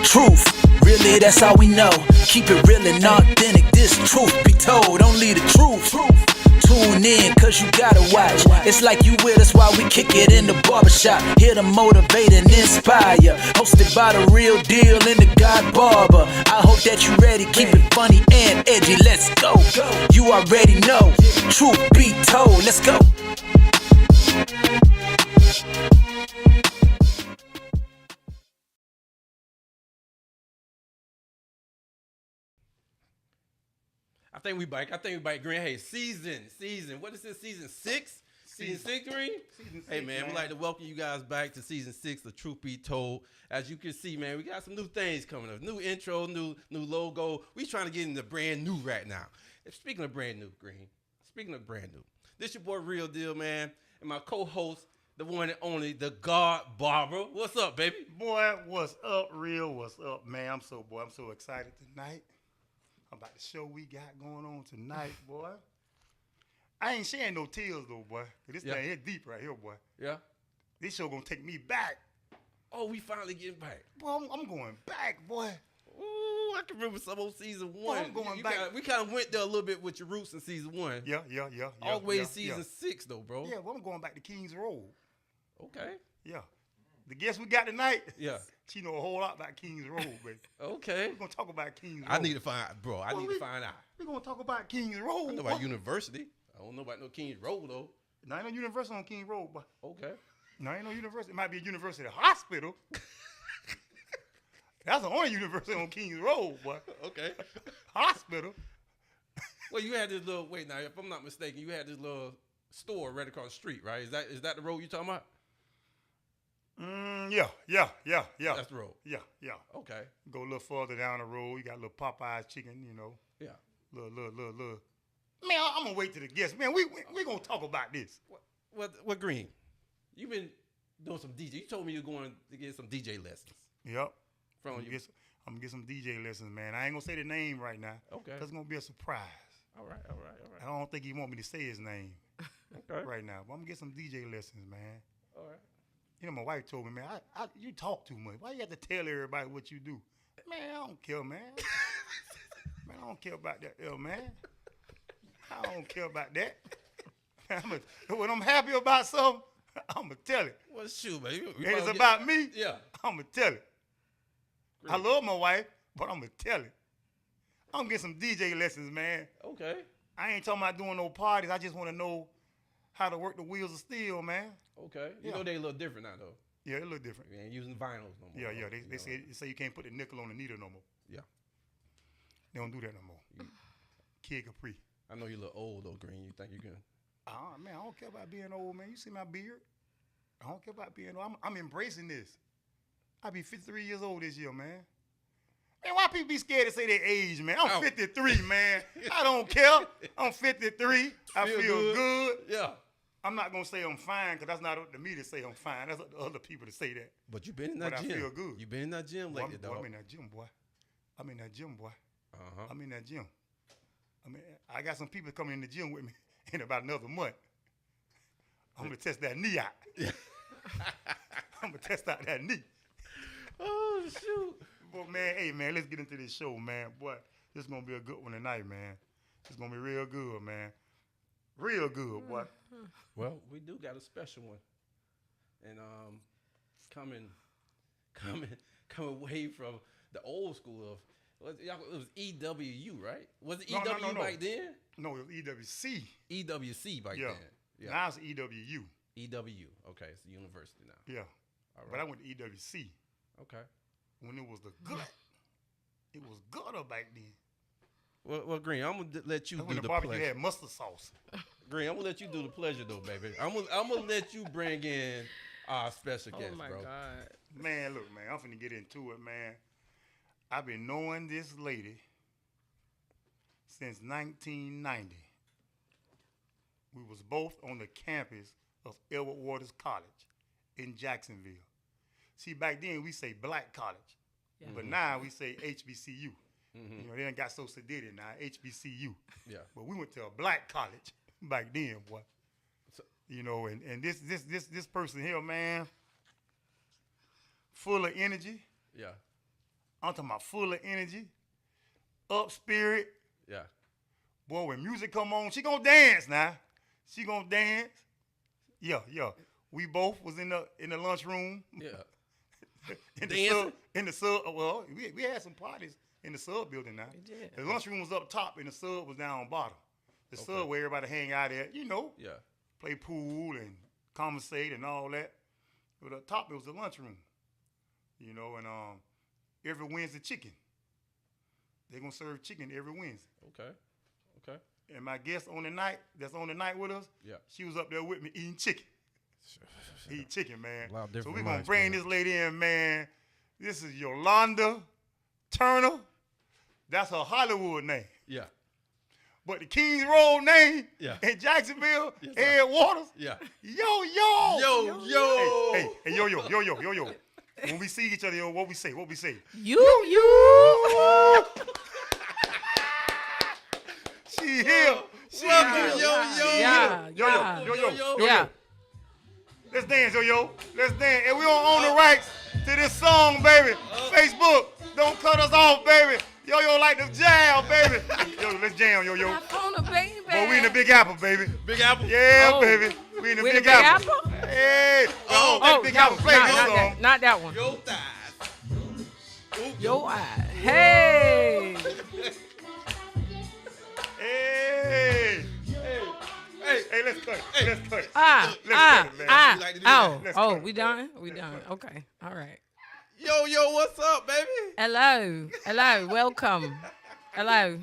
Truth, really that's all we know. Keep it real and authentic, this truth be told. Only the truth. Tune in, cause you gotta watch. It's like you with us while we kick it in the barbershop. Here to motivate and inspire. Hosted by the real deal and the God Barber. I hope that you ready, keep it funny and edgy. Let's go. You already know, truth be told. Let's go. I think we bike Green. Hey, season. What is this? Season 6? Season 6, Green? Season 6, hey, man, we'd like to welcome you guys back to season 6 of Truth Be Told. As you can see, man, we got some new things coming up. New intro, new logo. We trying to get into brand new right now. Speaking of brand new, Green. Speaking of brand new. This your boy Real Deal, man, and my co-host, the one and only, the God Barber. What's up, baby? Boy, what's up, Real? What's up, man? I'm so excited tonight about the show we got going on tonight, boy. I ain't sharing no tears, though, boy. This thing hit deep right here, boy. Yeah? This show gonna take me back. Oh, we finally getting back. Boy, I'm going back, boy. Ooh, I can remember some old season 1. Boy, I'm going back. We kind of went there a little bit with your roots in season 1. Yeah. All the way to season 6, though, bro. Yeah, well, I'm going back to Kings Road. Okay. Yeah. The guest we got tonight, Yeah. she know a whole lot about Kings Road, baby. Okay. We're going to talk about Kings Road. I need to find out, bro. I need to find out. We're going to talk about Kings Road. I know about university. I don't know about no Kings Road, though. Now, ain't no university on Kings Road, but Okay. no, ain't no university. It might be a university hospital. That's the only university on Kings Road, boy. Okay. Hospital. Well, you had this little, wait, now, if I'm not mistaken, you had this little store right across the street, right? Is that the road you're talking about? Yeah. That's the road. Yeah. Okay. Go a little further down the road. You got little Popeye's chicken, you know. Yeah. Little. Man, I'm going to wait till the guests. Man, we going to talk about this. What Green? You've been doing some DJ. You told me you're going to get some DJ lessons. Yep. From I'm you. going to get some DJ lessons, man. I ain't going to say the name right now. Okay. Because it's going to be a surprise. All right. I don't think he want me to say his name Okay. right now. But I'm going to get some DJ lessons, man. All right. You know, my wife told me, man, you talk too much. Why you have to tell everybody what you do? Man, I don't care, man. Man, I don't care about that, man. I don't care about that. When I'm happy about something, I'm going to tell it. Well, shoot, man. And it's about me, Yeah. I'm going to tell it. Great. I love my wife, but I'm going to tell it. I'm going to get some DJ lessons, man. Okay. I ain't talking about doing no parties. I just want to know how to work the wheels of steel, man. Okay. You Yeah. know they a little different now, though. Yeah, it look different. We ain't using vinyls no more. Yeah. They say you can't put the nickel on the needle no more. Yeah. They don't do that no more. Kid Capri. I know you're a little old, though, Green. You think you can? Man, I don't care about being old, man. You see my beard? I don't care about being old. I'm embracing this. I'll be 53 years old this year, man. Man, why people be scared to say their age, man? I'm 53, man. I don't care. I'm 53. I feel good. Yeah. I'm not going to say I'm fine because that's not up to me to say I'm fine. That's up to other people to say that. But you been in that But gym. I feel good. You been in that gym lately, Boy, dog. I'm in that gym, boy. I'm in that gym, boy. Uh-huh. I'm in that gym. I got some people coming in the gym with me in about another month. I'm going to test that knee out. I'm going to test out that knee. Oh, shoot. But, man, hey, man, let's get into this show, man. Boy, this is going to be a good one tonight, man. It's going to be real good, man. Real good, boy. Well, we do got a special one. And coming away from the old school of, it was EWU, right? Was it EWU back then? No, it was EWC. EWC back then. Yeah. Now it's EWU. EWU. Okay, it's the university now. Yeah. All right. But I went to EWC Okay. when it was the gut. It was gutter back then. Well, Green, I'm gonna let you That's do when the the barbecue pleasure. had mustard sauce. Green, I'm gonna let you do the pleasure though, baby. I'm gonna let you bring in our special guest, Oh my bro. God. Man, look, man, I'm finna get into it, man. I've been knowing this lady since 1990. We was both on the campus of Edward Waters College in Jacksonville. See, back then we say Black College, Yeah. but now we say HBCU. Mm-hmm. You know, they done got so sedated now, HBCU. Yeah. But we went to a black college back then, boy. So- You know, and this person here, man, full of energy, Yeah. I'm talking about full of energy, up spirit. Yeah. Boy, when music come on, she gonna dance now. She gonna dance. Yeah. We both was in the lunchroom. Yeah. In the sub. Well, we had some parties in the sub building now. We did. The lunchroom was up top and the sub was down bottom. The sub where everybody hang out at, Yeah. play pool and conversate and all that. But up top it was the lunchroom. And every Wednesday chicken. They're gonna serve chicken every Wednesday. Okay. And my guest that's on the night with us, Yeah. she was up there with me eating chicken. Eating chicken, man. A lot of So different we're gonna minds, bring man. this lady in, man. This is Yolanda Turner. That's her Hollywood name. Yeah. But the Kings Road name Yeah. in Jacksonville, Yes, sir. Ed Waters. Yeah. Yo. Yo. Hey, yo. When we see each other, what we say? You. She here. Welcome, Yeah. Yo. Let's dance, yo. Let's dance. And we don't own the rights to this song, baby. Facebook, don't cut us off, baby. Yo, like the jam, baby. Yo, let's jam, yo. My phone, baby. Boy, we in the Big Apple, baby. Big Apple. Yeah, Oh. baby. We in the We Big Apple. Hey. Big Apple. Play this song. Not that one. Yo thighs. Yo, hey. Hey, let's cut it. Let's cut it. Ah, Let's cut it, man. We like to do that. Let's cut it. we done? We done. Okay. All right. Yo, what's up, baby? Hello. Welcome. Hello.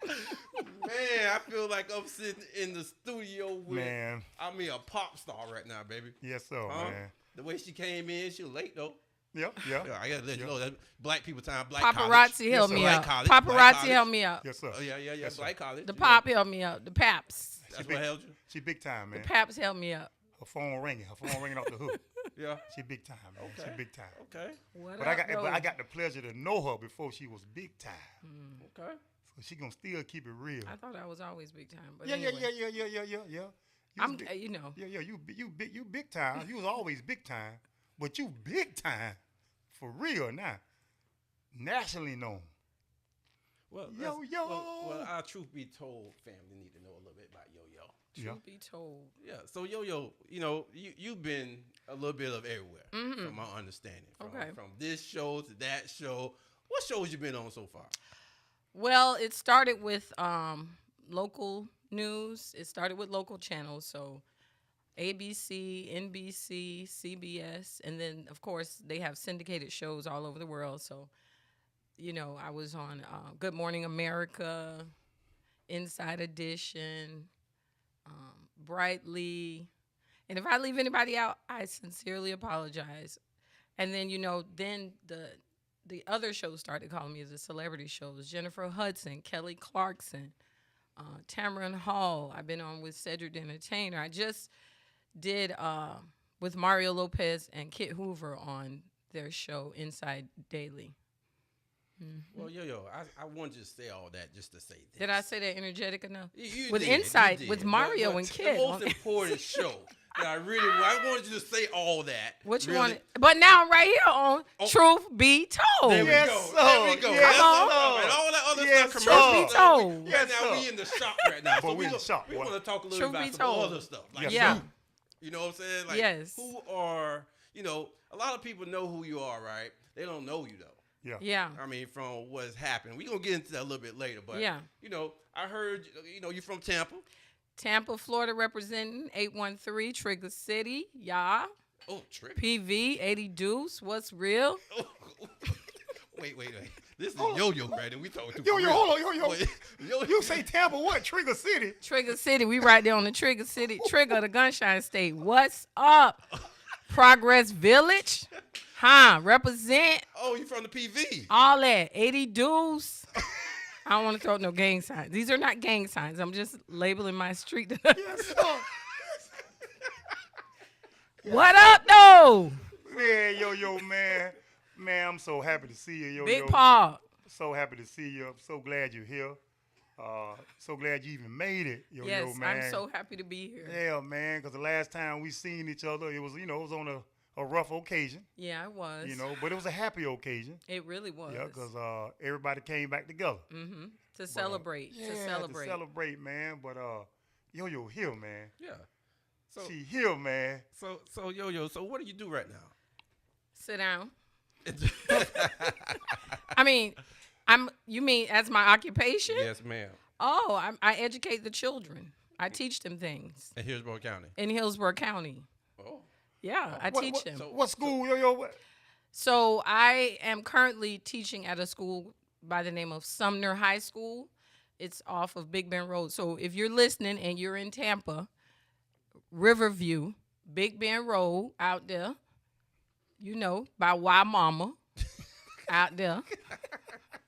Man, I feel like I'm sitting in the studio with, Man. a pop star right now, baby. Yes, sir, Huh? man. The way she came in, she was late, though. Yep. Yeah, I gotta let you know that black people time, black Paparazzi college. held Yes, me black up. college, black Paparazzi college. held me up. Yes, sir. Oh, yeah, Yes, sir. black college. The pop held me up. The paps. That's what held you? She big time, man. The paps held me up. Her phone ringing off the hook. Yeah. She big time, man. Okay. She big time. Okay. What But I got the pleasure to know her before she was big time. Okay. So she gonna still keep it real. I thought I was always big time, but Yeah. anyway. You I'm, was big- you know. Yeah, you big time. You was always big time, but you big time for real now. Nationally known. Well, Yo. Well, our truth be told, family need to know a little bit about Yo. Truth be told. Yeah. So Yo, you've been a little bit of everywhere, from my understanding. From this show to that show. What shows you been on so far? Well, it started with local news. It started with local channels, so ABC, NBC, CBS, and then, of course, they have syndicated shows all over the world. So, I was on Good Morning America, Inside Edition, Brightly. And if I leave anybody out, I sincerely apologize. And then, then the other shows started calling me the celebrity shows. Jennifer Hudson, Kelly Clarkson, Tamron Hall. I've been on with Cedric the Entertainer. I just did with Mario Lopez and Kit Hoover on their show Inside Daily. Well, Yo, I wanted to say all that just to say this. Did I say that energetic enough? You With did, Insight, you did. with Mario But and the Kit. most important show that I wanted you to say all that. What you really. wanted? But now I'm right here on Truth Be Told. There we Yes, go. sir. There we go. Yes, That's sir. all. And all that other Yes, stuff, sir. commercial Truth be stuff. told. Yes, Right now, we sir. in the shop right now. Boy, So we in the shop, we boy. want to talk a little Truth about be some told. other stuff. Like Yes, Yeah. sir. You know what I'm saying? Like, Yes. who are, a lot of people know who you are, right? They don't know you, though. Yeah. Yeah. I mean, from what's happened. We're going to get into that a little bit later. But, Yeah. I heard, you're from Tampa. Tampa, Florida representing 813 Trigger City. Yeah. Oh, trip. PV 80 Deuce. What's real? Wait. This is Yo-Yo, right? And we talking to Yo, hold on, yo. Yo. You say Tampa what? Trigger City? Trigger City. We right there on the Trigger City. Trigger, the Gunshine State. What's up? Progress Village. Represent Oh, you from the PV. all that. 80 Deuce. I don't want to throw no gang signs. These are not gang signs. I'm just labeling my street. Yes, sir. What up, though? Man, yo, man. Man, I'm so happy to see you, yo. Big Paul. So happy to see you. I'm so glad you're here. So glad you even made it, yo, Yes, man. I'm so happy to be here. Yeah, man, because the last time we seen each other, it was, it was on a rough occasion, Yeah, it was. you know, but it was a happy occasion. It really was. Yeah, because everybody came back together. Mm-hmm. To But, celebrate. yeah, To celebrate. To celebrate, man. But Yo-Yo here, man. Yeah. So She here, man. so Yo-Yo, so what do you do right now? Sit down. I mean, you mean as my occupation? Yes, ma'am. Oh, I educate the children. I teach them things In Hillsborough County. in Hillsborough County. Oh. Yeah, I teach them. What school, Yo-Yo? So I am currently teaching at a school by the name of Sumner High School. It's off of Big Bend Road. So if you're listening and you're in Tampa, Riverview, Big Bend Road out there, you know, by Y Mama out there.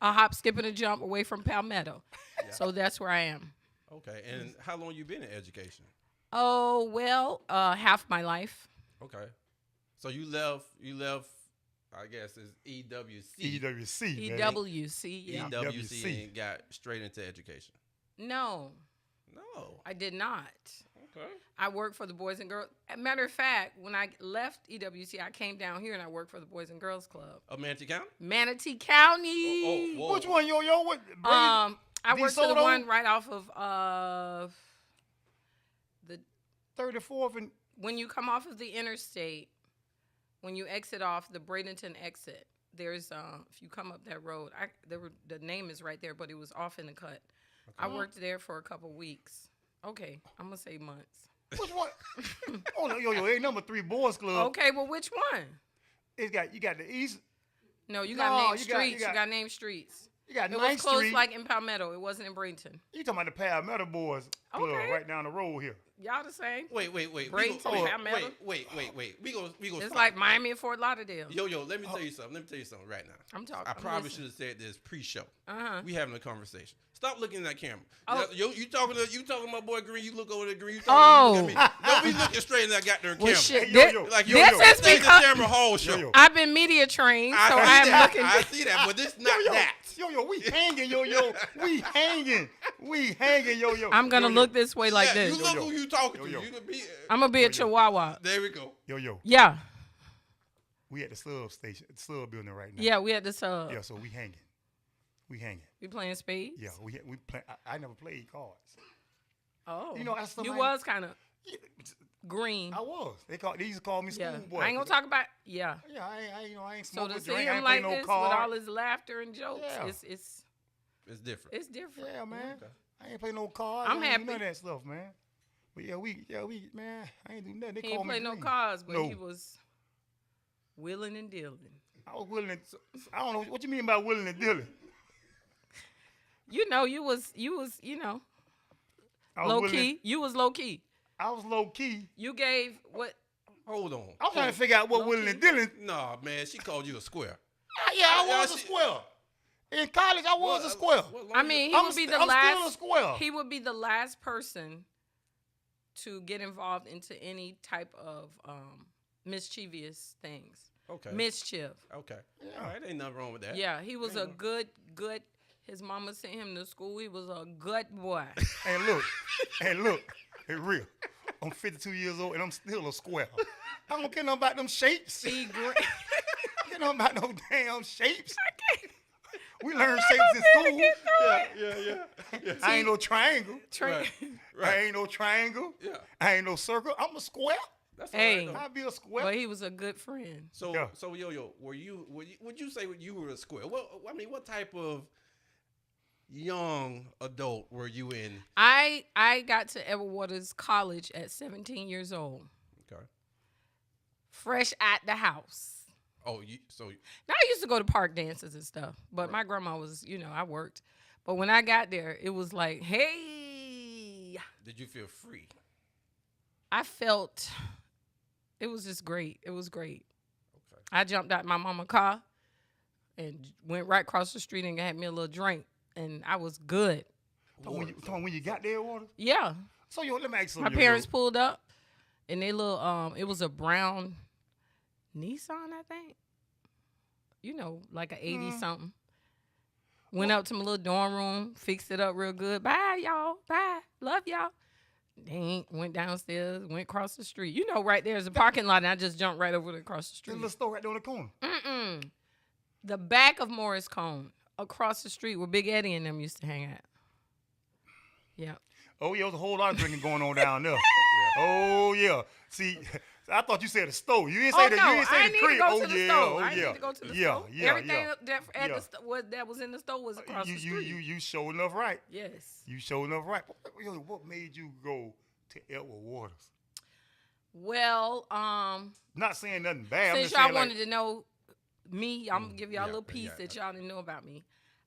A hop, skip, and a jump away from Palmetto. Yeah. So that's where I am. Okay. And how long you been in education? Oh, well, half my life. Okay. So you left I guess it's EWC. EWC, man. EWC, yeah. EWC and got straight into education. No, No. I did not. Okay. I worked for the Boys and Girls. Matter of fact, when I left EWC, I came down here and I worked for the Boys and Girls Club. Of Manatee County? Manatee County. Whoa. Which one, Yo-Yo? What? I worked for the DeSoto? one right off of the 34th and when you come off of the interstate, when you exit off the Bradenton exit, there's if you come up that road, the name is right there, but it was off in the cut. Okay. I worked there for a couple weeks. Okay, I'm gonna say months. which one? Oh no, Yo-Yo, ain't number 3 Boys Club. Okay, well which one? You got the East. No, you No, got named you got- streets. you You got- got named streets. You got It 9th was close Street. like in Palmetto. It wasn't in Bradenton. You talking about the Palmetto Boys Club Okay. right down the road here. Y'all the same. Wait. Bradenton, Palmetto. Wait. We go It's stop. like Miami and Fort Lauderdale. Yo, let me tell you something. Right now. I'm talking. I probably listening. should have said this pre-show. Uh-huh. We having a conversation. Stop looking at that camera. Oh. You talking to my boy Green. You look over there, Green. You Oh. talking, you look at me. Don't be looking straight in that goddamn Well, camera. shit. Hey, This, Yo-Yo. Like this yo, is the because camera whole show. Yo-Yo. I've been media trained, so I I'm see that. looking. I see that, but this not Yo-Yo, that. Yo-Yo, we hanging, Yo-Yo. We hanging, Yo-Yo. I'm gonna Yo-Yo. look this way like Yeah, this. you look Yo-Yo. who you talking Yo-yo. to. You could be. I'm gonna be a Chihuahua. There we go. Yo-Yo. Yeah, We at the sub station, the sub building right now. yeah. We at the sub. Yeah, so we hanging. We playing spades. Yeah, we play. I never played cards. Oh, You know, that's you somebody- was kind of Yeah, green. I was. They used to call me Yeah, schoolboy. I ain't gonna talk about. Yeah. Yeah, I ain't So smoking to a see drink. I him ain't like play no this card. with all his laughter and jokes, Yeah. it's It's different. it's different. Yeah, man. Okay. I ain't play no cards. I'm I ain't do happy. none of that stuff, man. But we, man, I ain't do nothing. They He call ain't me play no green. cards, but No. he was willing and dealing. I was willing to. I don't know what you mean by willing and dealing. You know, you was I was low willing to- key. You was low key. I was low key. You gave what? Hold on. I was trying to figure out what Low willing key? and dealing. Nah, man, she called you a square. Yeah, I Yeah, was a she- square. In college, I was a square. What I mean, he I'm would be st- the I'm last. still a square. He would be the last person to get involved into any type of mischievous things. Okay. Mischief. Okay. All right, ain't nothing wrong with that. Yeah, he was a good. His mama sent him to school. He was a good boy. And look, it's real. I'm 52 years old and I'm still a square. I don't care nothing about them shapes. He great. I don't care nothing about no damn shapes. We learn I'm shapes not in gonna school. get through it. I ain't no triangle. Right. I Right. ain't no triangle. Yeah. I ain't no circle. I'm a square. That's all Hey. right, though. I be a square. But he was a good friend. So, Yeah. Yo-Yo, would you say you were a square? What type of young adult were you in? I got to Edward Waters College at 17 years old, Okay. fresh out the house. Oh, Now I used to go to park dances and stuff, but my grandma was, I worked. But when I got there, it was like, hey, did you feel free? I felt it was just great. It was great. Okay. I jumped out my mama's car and went right across the street and had me a little drink, and I was good. When you got there, Water? Yeah. So, let me ask you My something. parents pulled up, and they little it was a brown Nissan, I think. Like an 80 something. Went up to my little dorm room, fixed it up real good. Bye, y'all. Bye. Love y'all. Went downstairs, went across the street. You know, right there's a parking lot, and I just jumped right over there across the That street. little store right there on the corner. The back of Morris Cone, across the street where Big Eddie and them used to hang out. Yeah. Oh, yeah, there was a whole lot of drinking going on down there. Oh, yeah. See, I thought you said a store. You didn't say No, you didn't say I the need crib. to go Oh, to the yeah. store. Oh, I yeah. need to go to the yeah, store. Yeah, Everything yeah. that was in the store was across the street. You showed enough right. Yes. You showed enough right. What made you go to Edward Waters? Well, Not saying nothing bad. I'm since just y'all saying, wanted to know me, I'm gonna give y'all a yeah, little piece yeah. that y'all didn't know about me.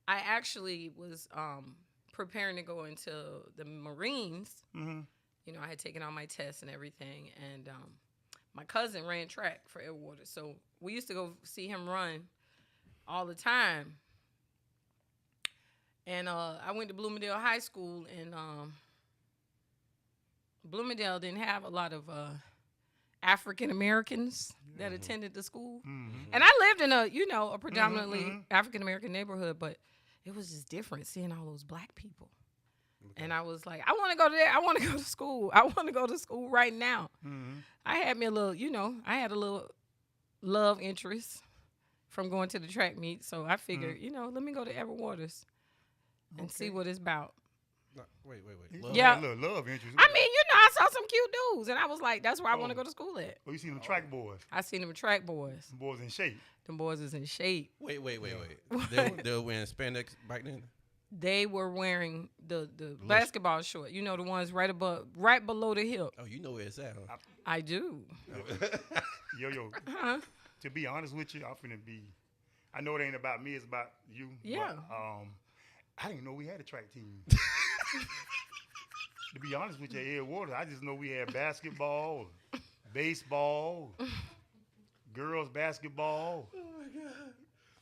I actually was preparing to go into the Marines. Mm-hmm. You know, I had taken all my tests and everything, and my cousin ran track for Edward Waters, so we used to go see him run all the time. And I went to Bloomingdale High School, and Bloomingdale didn't have a lot of African Americans that attended the school. And I lived in a predominantly African American neighborhood, but it was just different seeing all those black people. Okay. And I was like, I want to go there. I want to go to school. I want to go to school right now. I had me a little, I had a little love interest from going to the track meet. So I figured, let me go to Edward Waters and see what it's about. No, wait. Yeah. A little love interest. I mean, I saw some cute dudes, and I was like, that's where I want to go to school at. Oh, you seen them track boys? I seen them track boys. Them boys in shape. Them boys is in shape. Wait. They were wearing spandex back then? They were wearing the basketball short. You know, the ones right below the hip. Oh, you know where it's at, huh? I do. Yo. Uh-huh. To be honest with you, I'm finna be. I know it ain't about me. It's about you. Yeah. But, I didn't know we had a track team. To be honest with you, Ed Waters, I just know we had basketball, baseball, girls basketball. Oh my God!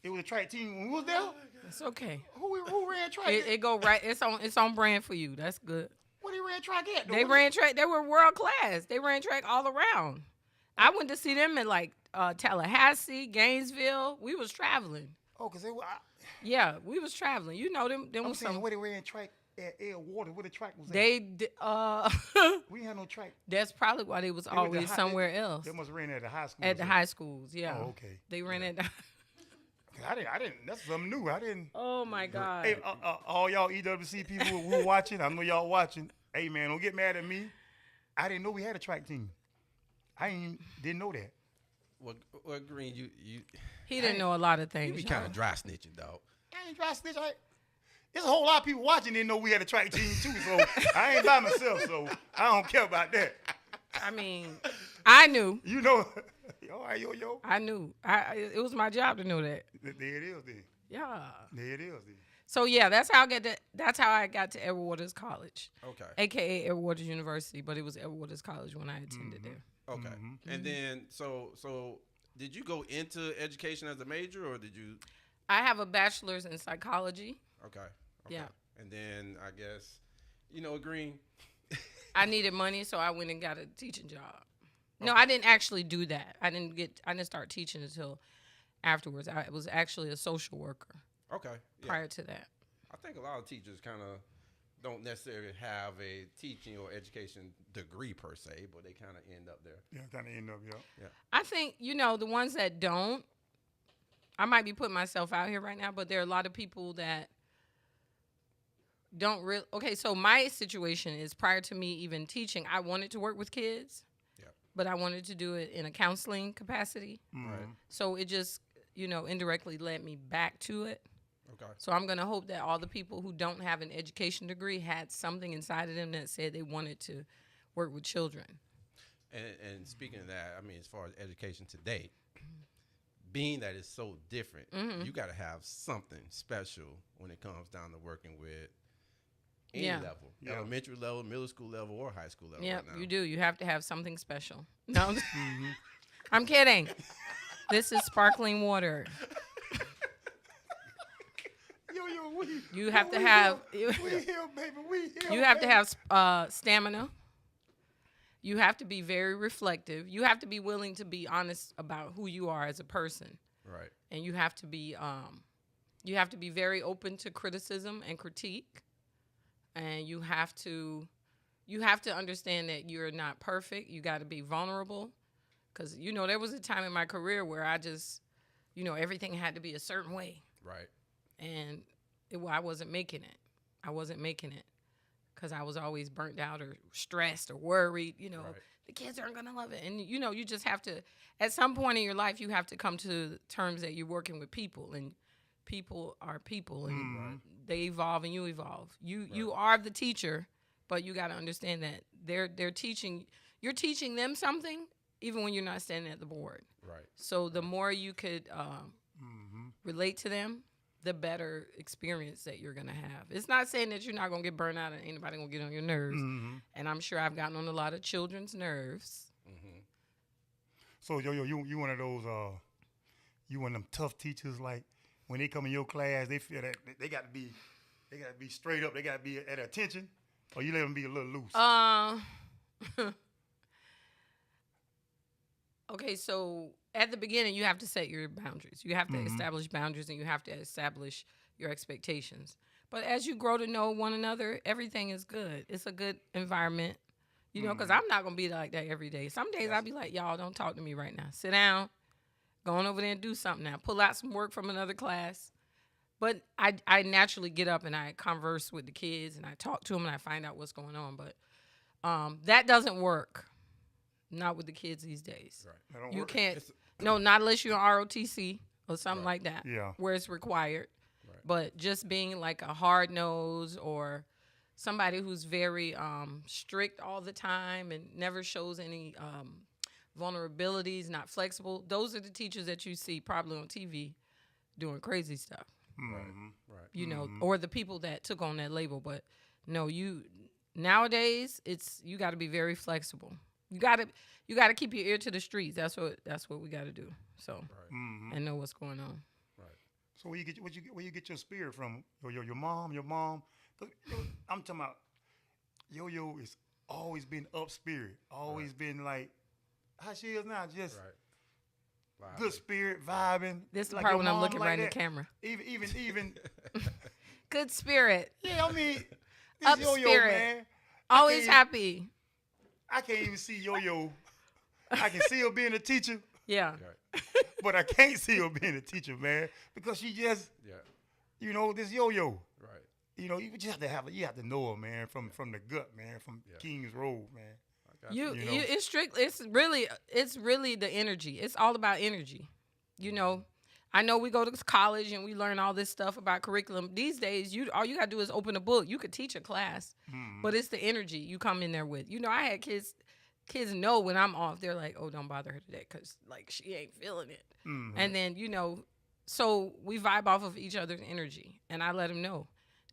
It was a track team. Who was there? It's okay. Who ran track? It go right. It's on brand for you. That's good. What they ran track at? They ran track. They were world class. They ran track all around. I went to see them in like Tallahassee, Gainesville. We was traveling. Oh, cause they were. Yeah, we was traveling. You know them. I'm was saying some. where they ran track at Ed Waters. Where the track was at? We had no track. That's probably why they was always somewhere else. They must have ran at the high school. At the high schools, yeah. Oh, okay. They ran at. I didn't. That's something new. I didn't. Oh my God. Hey, all y'all EWC people who watching, I know y'all watching. Hey man, don't get mad at me. I didn't know we had a track team. Didn't know that. Well, Green, you he didn't know a lot of you things. be kind of dry snitching, dog. I ain't dry snitch. There's a whole lot of people watching didn't know we had a track team too. So I ain't by myself. So I don't care about that. I mean, I knew. You know. All right, yo. I knew. It was my job to know that. There it is then. Yeah. There it is then. So yeah, that's how I got to Edward Waters College. Okay. AKA Edward Waters University, but it was Edward Waters College when I attended there. Okay. And then so did you go into education as a major or did you? I have a bachelor's in psychology. Okay. Yeah. And then I guess, Green. I needed money, so I went and got a teaching job. No, I didn't actually do that. I didn't start teaching until afterwards. I was actually a social worker. Okay. Yeah. Prior to that. I think a lot of teachers kind of don't necessarily have a teaching or education degree per se, but they kind of end up there. Yeah, kind of end up, yeah. I think, the ones that don't, I might be putting myself out here right now, but there are a lot of people that don't really. Okay, so my situation is prior to me even teaching, I wanted to work with kids, but I wanted to do it in a counseling capacity. Right. So it just, indirectly led me back to it. Okay. So I'm going to hope that all the people who don't have an education degree had something inside of them that said they wanted to work with children. And speaking of that, I mean, as far as education today, being that it's so different, you got to have something special when it comes down to working with any level, elementary level, middle school level, or high school level. Yeah, right now. you do. You have to have something special. No, I'm kidding. This is sparkling water. You have to have. You have to have stamina. You have to be very reflective. You have to be willing to be honest about who you are as a person. Right. And you have to be very open to criticism and critique. And you have to you have to understand that you're not perfect. You got to be vulnerable. Because, you know, there was a time in my career where I just, you know, everything had to be a certain way. Right. And I wasn't making it. I wasn't making it because I was always burnt out or stressed or worried. You know, Right. the kids aren't going to love it. And, you know, you just have to, at some point in your life, you have to come to terms that you're working with people. And people are people. And they evolve and you evolve. You are the teacher, but you got to understand that they're teaching, you're teaching them something even when you're not standing at the board. Right. So the more you could relate to them, the better experience that you're going to have. It's not saying that you're not going to get burned out and anybody going to get on your nerves. And I'm sure I've gotten on a lot of children's nerves. So, you one of those, you one of them tough teachers, like, when they come in your class, they feel that they got to be straight up, they got to be at attention, or you let them be a little loose? Okay, so at the beginning, you have to set your boundaries. You have to establish boundaries, and you have to establish your expectations. But as you grow to know one another, everything is good. It's a good environment, you know, because I'm not going to be like that every day. Some days I'll be like, y'all, don't talk to me right now. Sit down, go on over there and do something now. Pull out some work from another class. But I naturally get up and I converse with the kids, and I talk to them, and I find out what's going on. But that doesn't work. Not with the kids these days. Right. You can't. No, not unless you're on ROTC or something like that. Yeah. Where it's required. Right. But just being like a hard nose or somebody who's very strict all the time and never shows any vulnerabilities, not flexible. Those are the teachers that you see probably on TV doing crazy stuff. Right. You know, or the people that took on that label. But no, nowadays you got to be very flexible. You gotta keep your ear to the streets. That's what we gotta do. So and know what's going on. Right. So where you get your spirit from? Your mom. 'Cause, I'm talking about Yo has always been up spirit, always been like how she is now, just good spirit, vibing. This is the like part your when I'm mom looking like right in that. the camera. Even Good spirit. yeah, I mean this Up Yo-Yo, spirit. man. Always can't- happy. I can't even see Yo-Yo. I can see her being a teacher, Yeah. Right. but I can't see her being a teacher, man, because she just, this Yo-Yo. Right. You just have to know her, man, from the gut, man, from King's Road, man. It's strictly. It's really the energy. It's all about energy. You know, I know we go to college and we learn all this stuff about curriculum. These days, all you gotta do is open a book. You could teach a class, but it's the energy you come in there with. You know, I had kids know when I'm off. They're like, "Oh, don't bother her today, cause like she ain't feeling it." And then so we vibe off of each other's energy, and I let them know,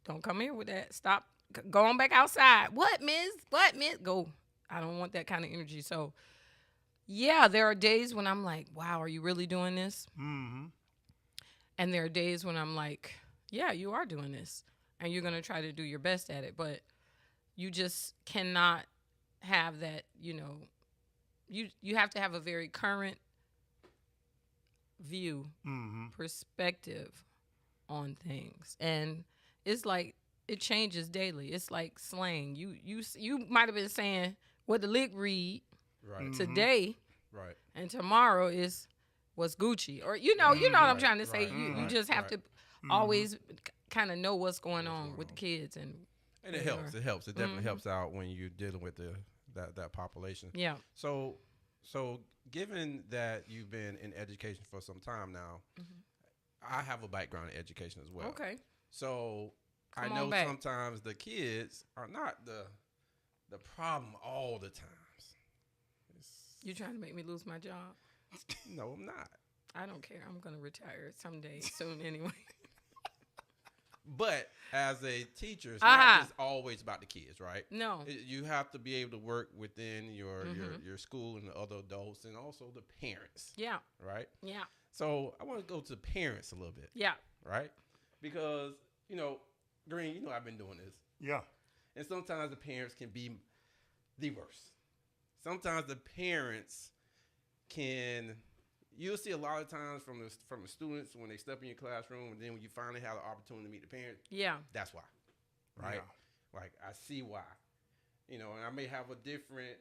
"Don't come here with that. Stop. Go on back outside. What, miss? What, miss? Go. I don't want that kind of energy." So, yeah, there are days when I'm like, "Wow, are you really doing this?" And there are days when I'm like, yeah, you are doing this. And you're going to try to do your best at it. But you just cannot have that, you have to have a very current view, perspective on things. And it's like, it changes daily. It's like slang. You might have been saying what the lick read today. Right. And tomorrow is what's Gucci, or you know what I'm trying to say. You just have to always kind of know what's going on with the kids, and it helps. It helps. It definitely helps out when you're dealing with that population. Yeah. So given that you've been in education for some time now, I have a background in education as well. Okay. So Come I know on back. sometimes the kids are not the problem all the times. You trying to make me lose my job? No, I'm not. I don't care. I'm gonna retire someday soon anyway. But as a teacher, it's not just always about the kids, right? No. You have to be able to work within your school and the other adults and also the parents. Yeah. Right? Yeah. So I want to go to parents a little bit. Yeah. Right? Because, Green, I've been doing this. Yeah. And sometimes the parents can be the worst. Sometimes the parents you'll see a lot of times from the students when they step in your classroom, and then when you finally have the opportunity to meet the parents. Yeah. That's why, right? Yeah. Like I see why, and I may have a different.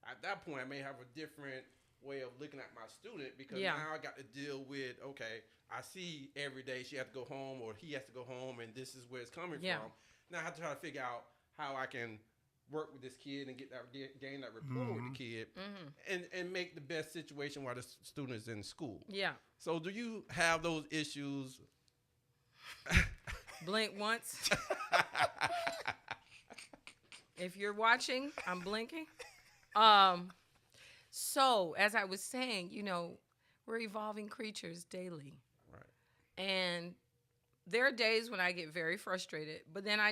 At that point, I may have a different way of looking at my student because Yeah. now I got to deal with. Okay, I see every day she has to go home or he has to go home, and this is where it's coming Yeah. from. Now I have to try to figure out how I can work with this kid and gain that rapport with the kid, and make the best situation while the student is in school. Yeah. So, do you have those issues? Blink once. If you're watching, I'm blinking. So as I was saying, we're evolving creatures daily. Right. And there are days when I get very frustrated, but then I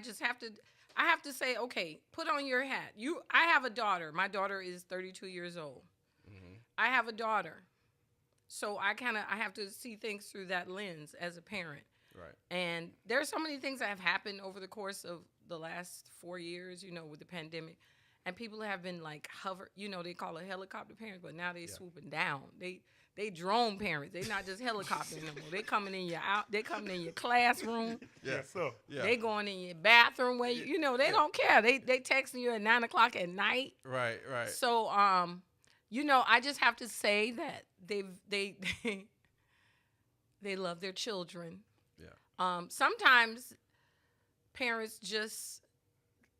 have to say, okay, put on your hat. I have a daughter. My daughter is 32 years old. Mm-hmm. I have a daughter. So I have to see things through that lens as a parent. Right. And there are so many things that have happened over the course of the last 4 years, with the pandemic. And people have been like they call it helicopter parents, but now they swooping down. They drone parents. They not just helicoptering no more. They coming in your classroom. Yes, sir. Yeah. They going in your bathroom where they don't care. They texting you at 9:00 at night. Right. Right. So I just have to say that they love their children. Yeah. Sometimes parents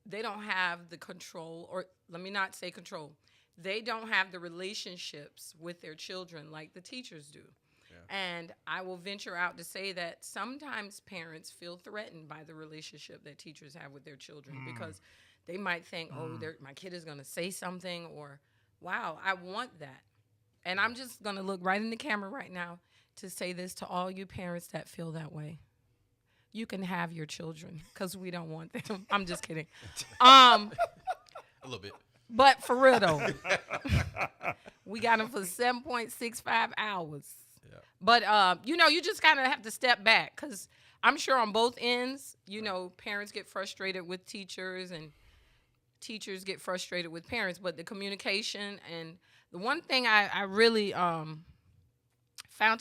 they don't have the control, or let me not say control. They don't have the relationships with their children like the teachers do. Yeah. And I will venture out to say that sometimes parents feel threatened by the relationship that teachers have with their children because they might think, my kid is going to say something, or, wow, I want that. And I'm just going to look right in the camera right now to say this to all you parents that feel that way. You can have your children because we don't want them. I'm just kidding. A little bit. But for real though, we got them for 7.65 hours. Yeah. But you just kind of have to step back because I'm sure on both ends, parents get frustrated with teachers and teachers get frustrated with parents. But the communication, and the one thing I really found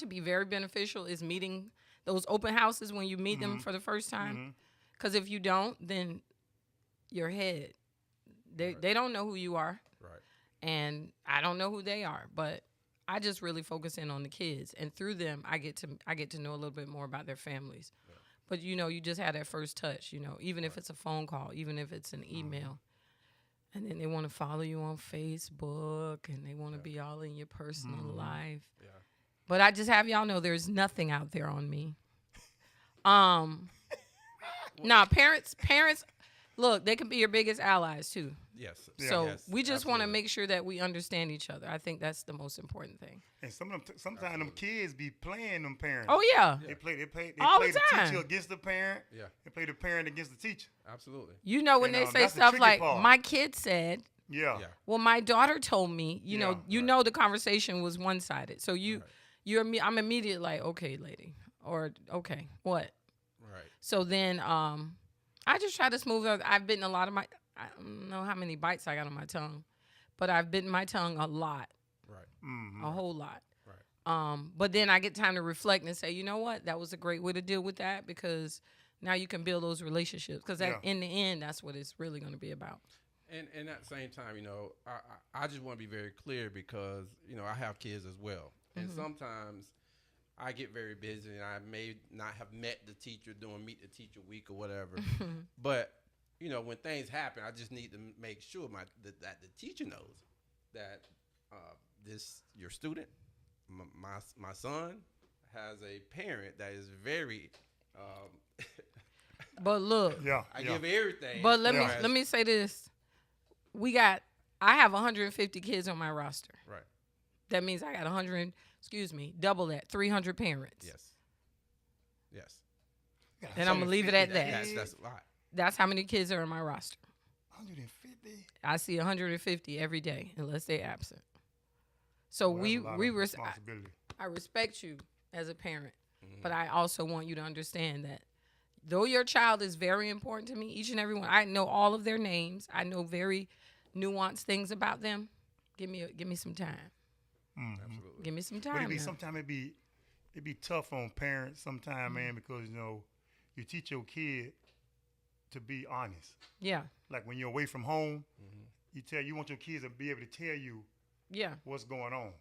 to be very beneficial is meeting those open houses when you meet them for the first time. Because if you don't, then your head. They don't know who you are. Right. And I don't know who they are. But I just really focus in on the kids. And through them, I get to know a little bit more about their families. Yeah. But, you just have that first touch, even if it's a phone call, even if it's an email. And then they want to follow you on Facebook, and they want to be all in your personal life. Yeah. But I just have y'all know there's nothing out there on me. Parents, look, they can be your biggest allies too. Yes. So yes, we just want to absolutely. make sure that we understand each other. I think that's the most important thing. And sometimes them kids be playing them parents. Oh yeah. They play All the the time. teacher against the parent. Yeah. They play the parent against the teacher. Absolutely. When they say that's the stuff tricky like, part. my kid said, Yeah. Yeah. well, my daughter told me, Yeah, know the conversation was one-sided. So I'm immediately like, okay, lady, or okay, what? Right. So then I just try to smooth out. I've bitten a lot of I don't know how many bites I got on my tongue, but I've bitten my tongue a lot, Right. a whole lot. Right. But then I get time to reflect and say, you know what? That was a great way to deal with that, because now you can build those relationships. Because in the end, that's what it's really going to be about. And at the same time, I just want to be very clear because, I have kids as well. And sometimes I get very busy and I may not have met the teacher during Meet the Teacher Week or whatever. But, when things happen, I just need to make sure that the teacher knows that your student, my son, has a parent that is very... But look, I give everything. But let me say this. I have 150 kids on my roster. Right. That means I got double that, 300 parents. Yes. And I'm going to leave it at that. That's a lot. That's how many kids are in my roster. 150. I see 150 every day unless they're absent. So I respect you as a parent, but I also want you to understand that though your child is very important to me, each and every one, I know all of their names. I know very nuanced things about them. Give me some time. Absolutely. Give me some time. But sometimes it be tough on parents sometimes, man, because you teach your kid to be honest. Yeah. Like when you're away from home, you want your kids to be able to tell you Yeah. what's going on.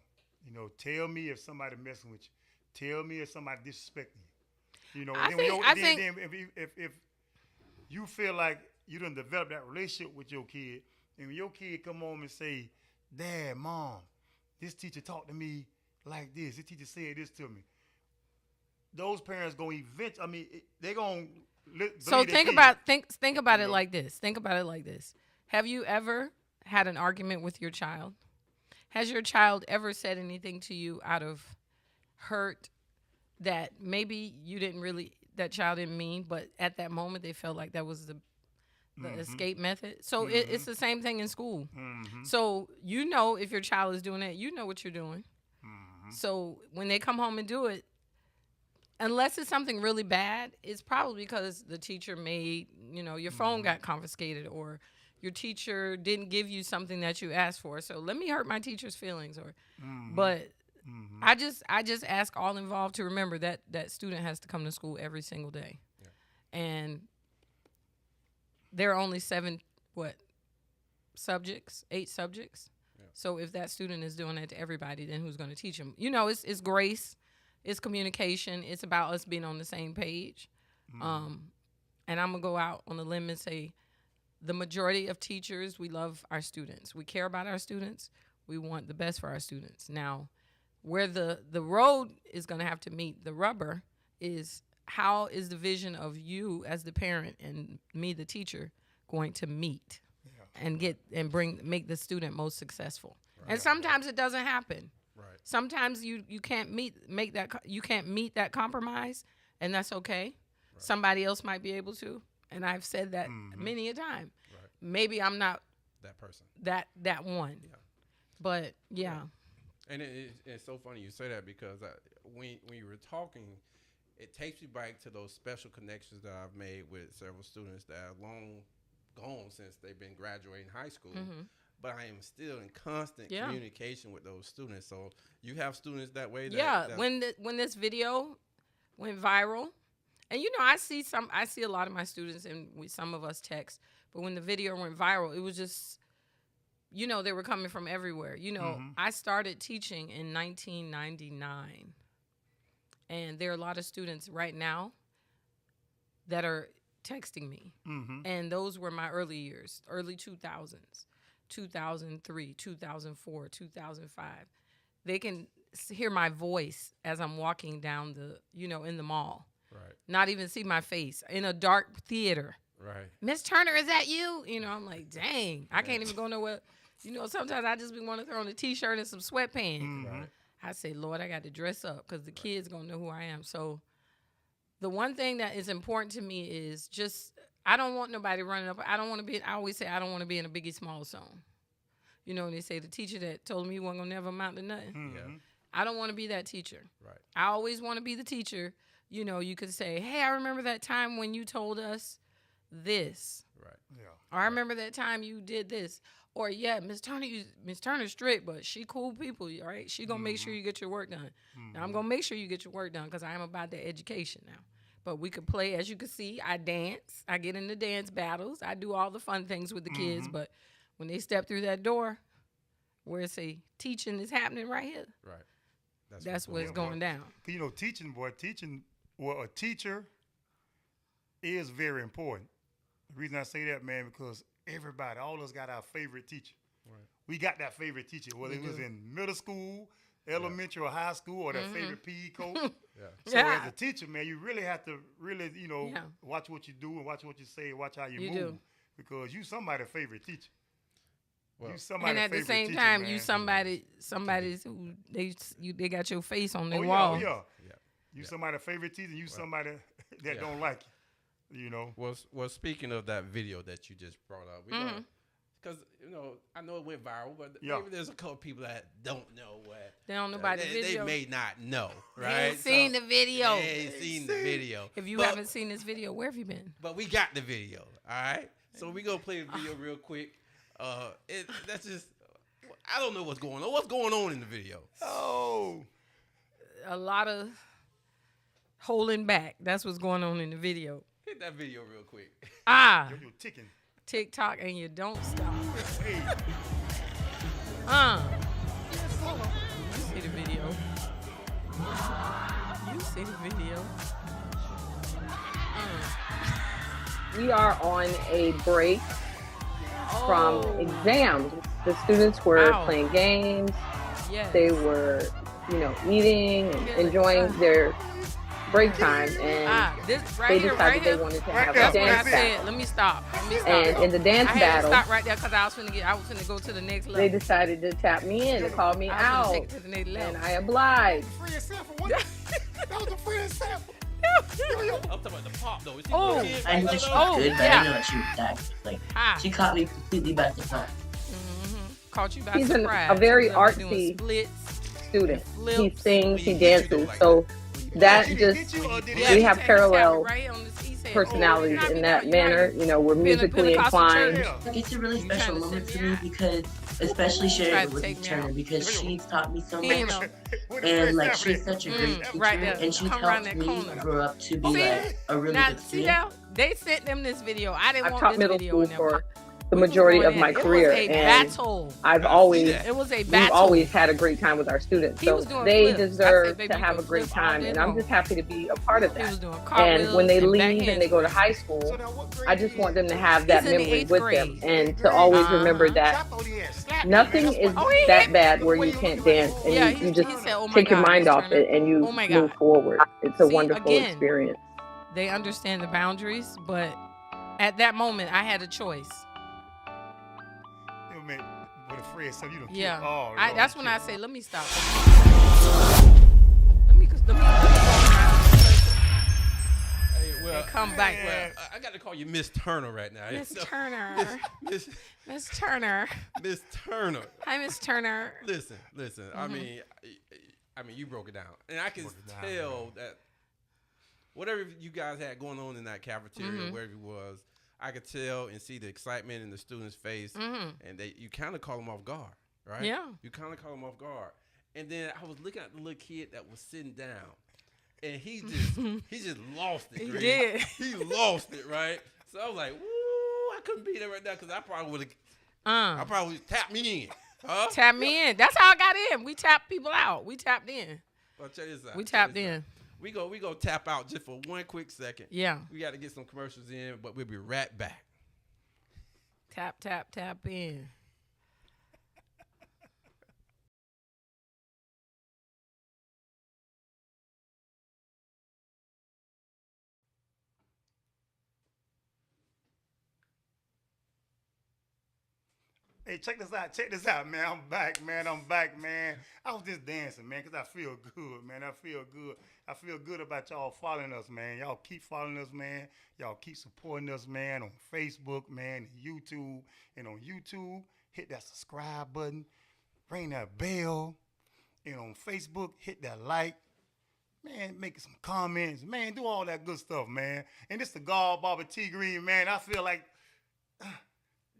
You know, tell me if somebody messing with you. Tell me if somebody disrespecting you. You know, I then, think- then if you feel like you done develop that relationship with your kid, and when your kid come home and say, Dad, Mom, this teacher talked to me like this. This teacher said this to me. Those parents gonna they're gonna So think about it know? like this. Think about it like this. Have you ever had an argument with your child? Has your child ever said anything to you out of hurt that maybe that child didn't mean, but at that moment they felt like that was the escape method? So it's the same thing in school. So if your child is doing that, you know what you're doing. So when they come home and do it, unless it's something really bad, it's probably because the teacher made, your phone got confiscated, or your teacher didn't give you something that you asked for. So let me hurt my teacher's feelings, but I just ask all involved to remember that that student has to come to school every single day. Yeah. And there are only 8 subjects. Yeah. So if that student is doing that to everybody, then who's going to teach them? It's grace. It's communication. It's about us being on the same page. And I'm going to go out on a limb and say the majority of teachers, we love our students. We care about our students. We want the best for our students. Now, where the road is going to have to meet the rubber is, how is the vision of you as the parent and me, the teacher, going to meet and make the student most successful? Right. And sometimes it doesn't happen. Right. Sometimes you can't meet that compromise, and that's okay. Right. Somebody else might be able to, and I've said that many a time. Right. Maybe I'm not that person, that one. Yeah. But yeah. And it's so funny you say that, because when you were talking, it takes me back to those special connections that I've made with several students that are long gone since they've been graduating high school. Mm-hmm. But I am still in constant communication with those students. So you have students that way. When this video went viral, and I see a lot of my students, and some of us text. But when the video went viral, it was just, they were coming from everywhere. I started teaching in 1999, and there are a lot of students right now that are texting me, and those were my early years, early 2000s. 2003, 2004, 2005. They can hear my voice as I'm walking down in the mall. Right. Not even see my face in a dark theater. Right. Miss Turner, is that you? I'm like, dang, I can't even go nowhere. Sometimes I just want to throw on a T-shirt and some sweatpants. Right. I say, Lord, I got to dress up because the kids going to know who I am. So the one thing that is important to me is just, I don't want nobody running up. I always say I don't want to be in a Biggie Smalls song. And they say the teacher that told me he wasn't going to never amount to nothing. Mm-hmm. Yeah. I don't want to be that teacher. Right. I always want to be the teacher. You could say, hey, I remember that time when you told us this. Right. Yeah. Or I remember that time you did this. Or, Miss Turner's strict, but she cool people, right? She going to make sure you get your work done. Now, I'm going to make sure you get your work done because I am about the education now. But we could play, as you can see, I dance. I get into dance battles. I do all the fun things with the kids. But when they step through that door, where it's teaching is happening right here. Right. That's what's going down. Teaching, a teacher is very important. The reason I say that, man, because all of us got our favorite teacher. Right. We got that favorite teacher, whether it was in middle school, elementary or high school, or that favorite PE coach. So as a teacher, man, you really have to watch what you do and watch what you say and watch how you move. Because you somebody's favorite teacher. Well, and at the same time, man, you somebody's who they got your face on their wall. You somebody's favorite teacher. You somebody that don't like you. Well, speaking of that video that you just brought up, because I know it went viral, but maybe there's a couple people that don't know what they don't know about the video. They may not know, right? They ain't seen the video. They ain't seen the video. If you haven't seen this video, where have you been? But we got the video, all right. So we gonna play the video real quick. That's just, I don't know what's going on. What's going on in the video? Oh, a lot of holding back. That's what's going on in the video. Hit that video real quick. You're ticking. TikTok and you don't stop. Hey. You see the video. You see the video. We are on a break from exams. The students were playing games. Yes. They were, eating and enjoying their break time. And this right they here, decided right they here. wanted to Right have there, a dance I said, battle. let me stop. And in the dance I had to battle, stop right there because I was finna go to the next level. they decided to tap me in and call me I was out. finna take it to the next level. And I obliged. Free and sample. What? That was a free and sample. I'm talking about the pop though. Oh. I know she Oh, was good, but I yeah. didn't know that she was that. Like, She caught me completely by surprise. caught you by He's surprise. a very She was up there doing artsy splits. student. Flips. He sings, he When you get you, dances. though, So like that Did he just, get you or did Yeah, he? we he have tapped parallel right on this. He said, personalities "Oh, in that you manner. We're musically Pentecostal inclined. church. Yeah. Like, it's a really You special trying to moment send for me me out? because, especially Tried sharing it to with take Miss me out. Turner because she's taught me so He ain't much. know. What is free And like sample? she's such a great teacher, right there. and she's Come around helped that me corner. grow up to be See? like a really Now, good see student. now? They sent them this video. I didn't I've want taught this middle video school in there. for the We was majority going of in. my career, It was a and battle. I've always, It was a we've battle. always had a great time with our students. He So was doing they flips. I deserve said, "Baby, to you have can a great flip all time, day and I'm long." just happy to be a part of He was that. doing cartwheels And when they and leave and they go to back high So school, now what grade I just he want in? them to have that He's in the memory 8th with grade. them, and to always remember that Slap on the ass. Slap me, nothing man. is That's Oh, he that hit- bad where you can't dance, and Yeah, you he just said, "Oh my take God, your mind Miss off Turner." it and you Oh my move God. forward. It's a See, wonderful again, experience. They understand the boundaries, but at that moment, I had a choice. Yo, man, with a free and sample, you don't Yeah, kill. Oh, that's Lord, when I kill. say, "Let me stop. Let me go around Hey, well, and come back." Yeah. I got to call you Miss Turner right now. Miss No, Turner. Miss Miss Turner. Miss Turner. Hi, Miss Turner. Listen. Mm-hmm. I mean, you broke it down, and I can Broke it down, tell man. that whatever you guys had going on in that cafeteria, Mm-hmm. wherever it was, I could tell and see the excitement in the students' face, and you kind of call them off guard, right? Mm-hmm. Yeah. You kind of call them off guard, and then I was looking at the little kid that was sitting down, and he just lost it. He Green. did. He lost it, right? So I was like, "Woo!" I couldn't be there right now because I probably would have. I probably tapped me in. Huh? Tap me in. That's how I got in. We tapped people out. We tapped in. Well, check this out. We check tapped this out. in. We go tap out just for one quick second. Yeah. We got to get some commercials in, but we'll be right back. Tap, tap, tap in. Hey, check this out. Check this out, man. I'm back, man. I was just dancing, man, because I feel good, man. I feel good. I feel good about y'all following us, man. Y'all keep following us, man. Y'all keep supporting us, man, on Facebook, man, and YouTube. And on YouTube, hit that subscribe button, ring that bell. And on Facebook, hit that like. Man, make some comments. Man, do all that good stuff, man. And this the God Barber T Green, man. I feel like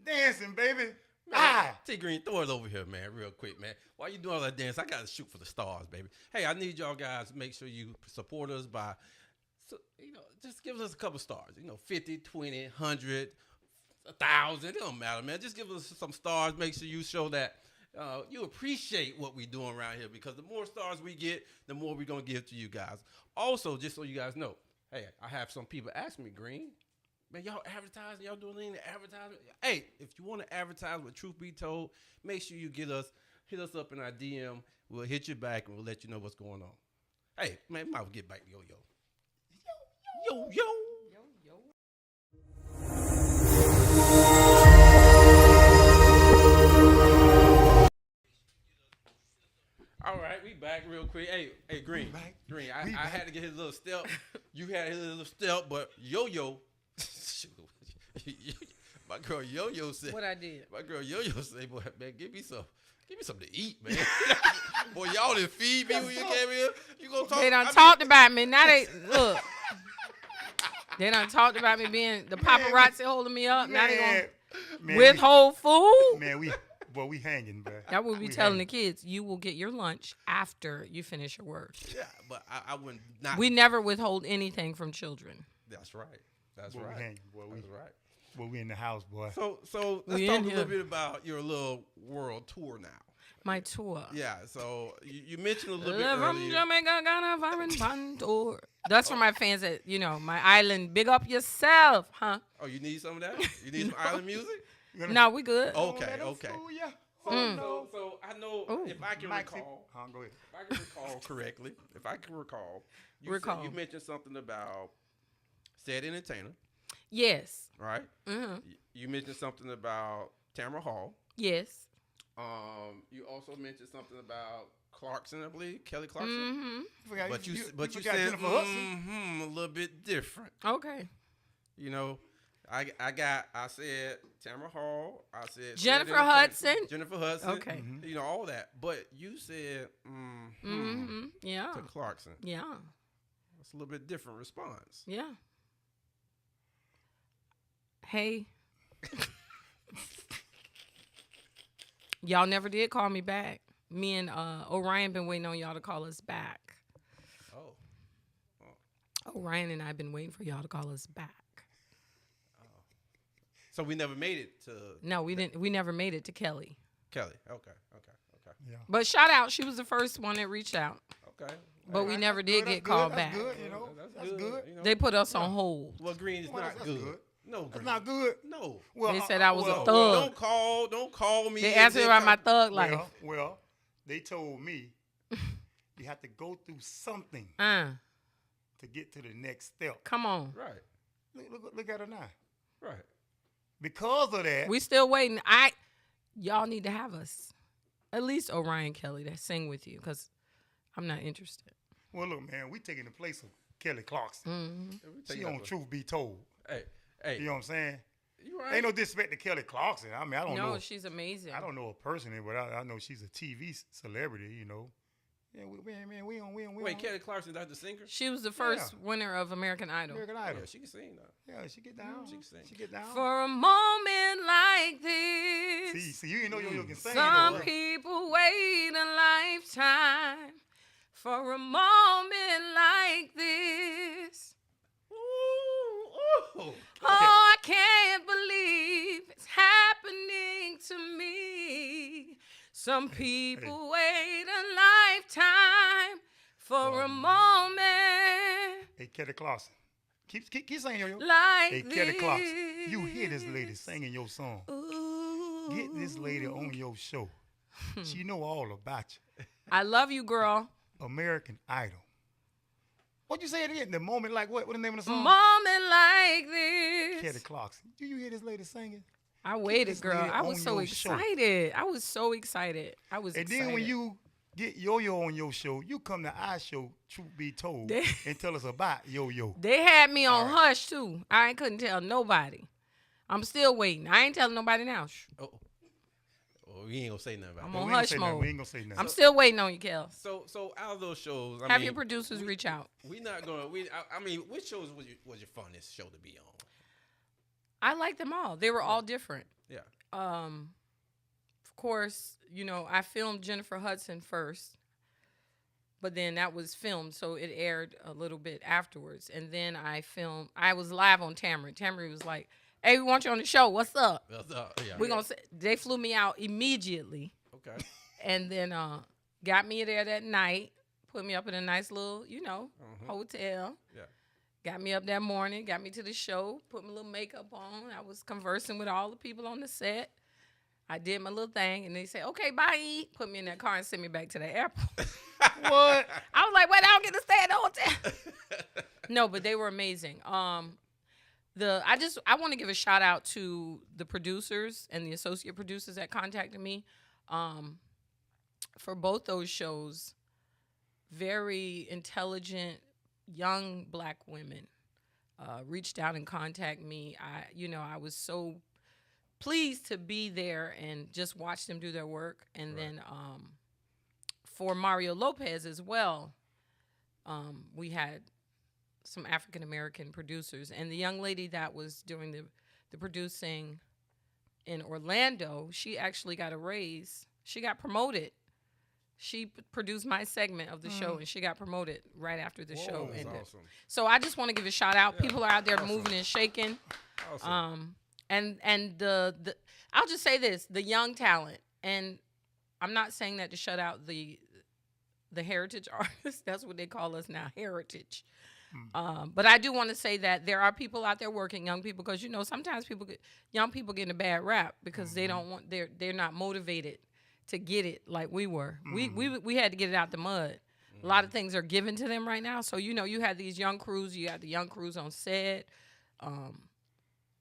dancing, baby. Man, T Green, throw it over here, man, real quick, man. While you doing all that dance, I got to shoot for the stars, baby. Hey, I need y'all guys to make sure you support us by, just give us a couple stars. 50, 20, 100, 1,000. It don't matter, man. Just give us some stars. Make sure you show that you appreciate what we're doing around here, because the more stars we get, the more we're going to give to you guys. Also, just so you guys know, hey, I have some people ask me, Green, man, y'all advertising, y'all doing anything to advertisement? Hey, if you want to advertise with Truth Be Told, make sure you hit us up in our DM. We'll hit you back and we'll let you know what's going on. Hey, man, we might as well get back to yo-yo. Yo-yo. All right, we back real quick. Hey, Green. Green, I had to get his little step. You had his little step, but yo-yo. My girl Yo-Yo said. What I did. My girl Yo-Yo said, "Boy, man, give me something to eat, man." Boy, y'all didn't feed me when you came here. You gonna talk? They done talked about me. Now they look. They done talked about me being the paparazzi holding me up. Now they gonna withhold food. Man, we hanging, bro. That would be telling the kids, you will get your lunch after you finish your work. Yeah, but I wouldn't not. We never withhold anything from children. That's right. That's boy, right. We hanging, boy. That's right. Boy, we in the house, boy. So let's We talk a in little here. bit about your little world tour now. My tour. Yeah. So you mentioned a little bit Live from earlier. Jamaica, Ghana, foreign band tour. That's for my fans that, my island. Big up yourself, huh? Oh, you need some of that? You need some island music? No, we good. Okay. Okay. Yeah. So I know Ooh. if I can Maxie. recall. Go ahead. If I can recall correctly, you Recall. you mentioned something about said entertainer, Yes. right? Mm-hmm. You mentioned something about Tamara Hall. Yes. You also mentioned something about Clarkson, I believe, Kelly Clarkson. Mm-hmm. But you forgot said Jennifer Hudson. a little bit different. Okay. You know, I said Tamara Hall. I said Jennifer said entertainer- Hudson. Jennifer Hudson. Okay. You know all that, but you said Mm-hmm. Yeah. to Clarkson. Yeah. That's a little bit different response. Yeah. Hey. Y'all never did call me back. Me and Orion been waiting on y'all to call us back. Oh. Orion and I been waiting for y'all to call us back. So we never made it to No, we didn't. We never made it to Kelly. Kelly. Okay. Yeah. But shout out, she was the first one that reached out. Okay. But we never did get called back. That's good, you know. That's good. You know. They put us on hold. Well, Green is Well, not that's good. good. No, Green. That's not good. No. Well, They said I was a well, thug. Don't call me. They and asked me then about my talk- thug life. Well, they told me you have to go through something to get to the next step. Come on. Right. Look at her now. Right. Because of that, We still waiting. Y'all need to have us. At least Orion Kelly that sing with you, because I'm not interested. well, look, man, we taking the place of Kelly Clarkson. Mm-hmm. Let me tell She you on that. Truth Be Told. Hey. You know what I'm saying? You right. Ain't no disrespect to Kelly Clarkson. I mean, I don't know. No, she's amazing. I don't know her personally, but I know she's a TV celebrity. You know. Yeah, we on. Wait, Kelly Clarkson, that's the singer? She was the first winner of American Idol. American Idol. Yeah, she can sing though. Yeah, she get down. She can sing. She get down. For a moment like this, See, you didn't know you can sing. some though. people wait a lifetime for a moment like this. Ooh. Oh, I can't believe it's happening to me. Some people wait a lifetime for a moment Hey, Kelly Clarkson. Keep singing, yo. like Hey, this. Kelly Clarkson. You hear this lady singing your song. Ooh. Get this lady on your show. She know all about you. I love you, girl. American Idol. What'd you say it again? The moment like what? What the name of the song? Moment like this. Kelly Clarkson. Do you hear this lady singing? I waited, this girl. lady I was on so your show. excited. I was so excited. I was And excited. then when you get Yo-Yo on your show, you come to our show, Truth Be Told, and tell us about Yo-Yo. They had me on hush, too. I couldn't tell nobody. I'm still waiting. I ain't telling nobody now. Oh, we ain't gonna say nothing about I'm that. on We ain't hush say nothing. mode. We ain't gonna say nothing. I'm still waiting on you, Kel. So out of those shows, Have your producers reach out. We not gonna. I mean, which shows was your funnest show to be on? I like them all. They were all different. Yeah. Of course, I filmed Jennifer Hudson first, but then that was filmed, so it aired a little bit afterwards. And then I was live on Tamara. Tamara was like, "Hey, we want you on the show. What's up?" Yeah. They flew me out immediately, Okay. and then got me there that night, put me up in a nice little, hotel. Yeah. Got me up that morning, got me to the show, put my little makeup on. I was conversing with all the people on the set. I did my little thing, and they said, "Okay, bye." Put me in that car and sent me back to the airport. What? I was like, "Wait, I don't get to stay at the hotel." No, but they were amazing. I want to give a shout out to the producers and the associate producers that contacted me for both those shows. Very intelligent, young Black women reached out and contacted me. I was so pleased to be there and just watch them do their work. And then for Mario Lopez as well, we had some African American producers, and the young lady that was doing the producing in Orlando, she actually got a raise. She got promoted. She produced my segment of the show, and she got promoted right after the show That's ended. awesome. So I just want to give a shout out. People are out there moving and shaking. Awesome. And the I'll just say this: the young talent, and I'm not saying that to shut out the heritage artists. That's what they call us now, heritage. But I do want to say that there are people out there working, young people, because sometimes young people get a bad rap because they don't want they're not motivated to get it like we were. We had to get it out the mud. A lot of things are given to them right now. So you have these young crews. You have the young crews on set.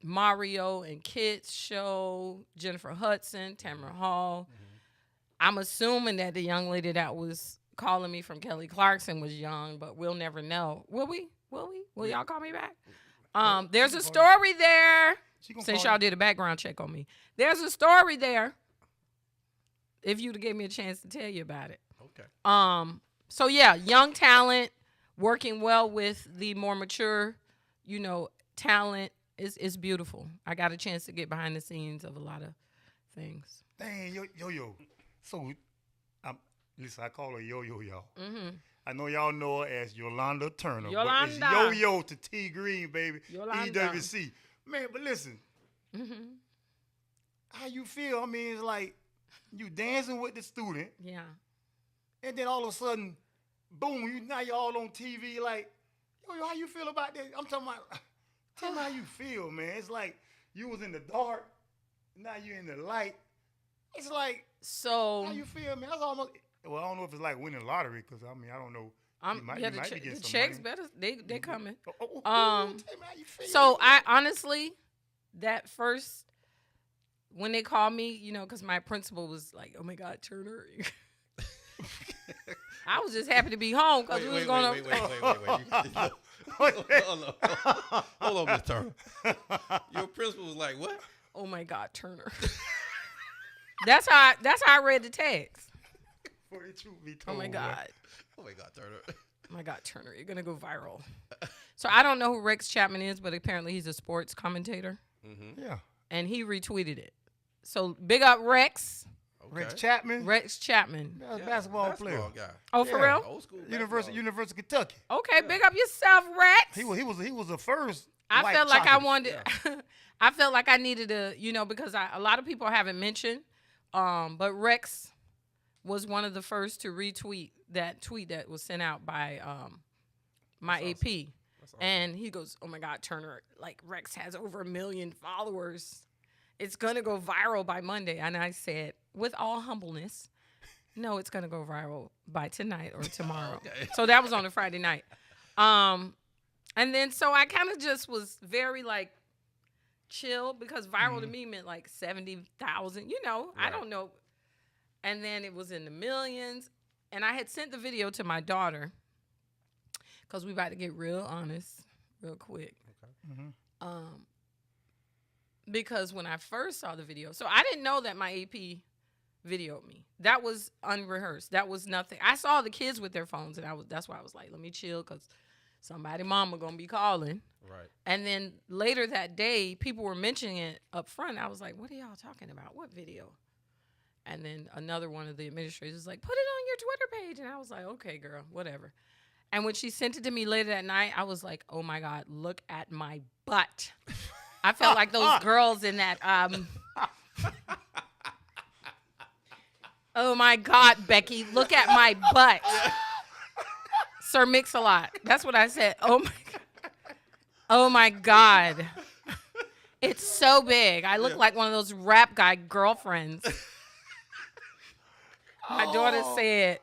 Mario and Kit's show, Jennifer Hudson, Tamara Hall. I'm assuming that the young lady that was calling me from Kelly Clarkson was young, but we'll never know. Will we? Will y'all call me back? There's a story there. Since y'all did a background check on me. There's a story there. If you'd have gave me a chance to tell you about it. Okay. So yeah, young talent working well with the more mature, talent is beautiful. I got a chance to get behind the scenes of a lot of things. Dang, yo. So, listen, I call her Yo-Yo, y'all. I know y'all know her as Yolanda Turner. Yolanda. But it's Yo-Yo to T Green, baby. Yolanda. EWC. Man, but listen. How you feel? I mean, it's like you dancing with the student. Yeah. And then all of a sudden, boom, now you're all on TV. Like, yo, how you feel about that? I'm talking about, tell me how you feel, man. It's like you was in the dark, now you're in the light. It's like, so how you feel, man? That's almost, well, I don't know if it's like winning lottery, because, I mean, I don't know. The checks better, they coming. Tell me how you feel. So I honestly, that first, when they called me, because my principal was like, oh my God, Turner. I was just happy to be home because we was going to. Wait. Hold on, Miss Turner. Your principal was like, what? Oh my God, Turner. That's how I read the text. For the truth be Oh told. my God. Oh my God, Turner. Oh my God, Turner, you're gonna go viral. So I don't know who Rex Chapman is, but apparently he's a sports commentator, Yeah. and he retweeted it. So big up Rex. Okay. Rex Chapman. Rex Chapman. That's a basketball player. guy. Oh, for Yeah. real? Old school. University of Kentucky. Okay, big up yourself, Rex. He was the first. I white felt like I chocolate. wanted. I felt like I needed to, because a lot of people haven't mentioned, but Rex was one of the first to retweet that tweet that was sent out by my That's AP, and he goes, "Oh my God, Turner! Like Rex has over 1 million followers. It's gonna go viral by Monday." And I said, with all humbleness, "No, it's gonna go viral by tonight or tomorrow." Okay. So that was on a Friday night. And then so I kind of just was very like chill because viral to me meant like 70,000. I don't know. And then it was in the millions. And I had sent the video to my daughter because we about to get real honest real quick. Okay. Because when I first saw the video, so I didn't know that my AP videoed me. That was unrehearsed. That was nothing. I saw the kids with their phones, and that's why I was like, let me chill because somebody mama going to be calling. Right. And then later that day, people were mentioning it up front. I was like, what are y'all talking about? What video? And then another one of the administrators was like, put it on your Twitter page. And I was like, okay, girl, whatever. And when she sent it to me later that night, I was like, oh my God, look at my butt. I felt like those girls in that, oh my God, Becky, look at my butt. Sir Mix-a-Lot. That's what I said. Oh my God. Oh my God. It's so big. I look like one of those rap guy girlfriends. My daughter said,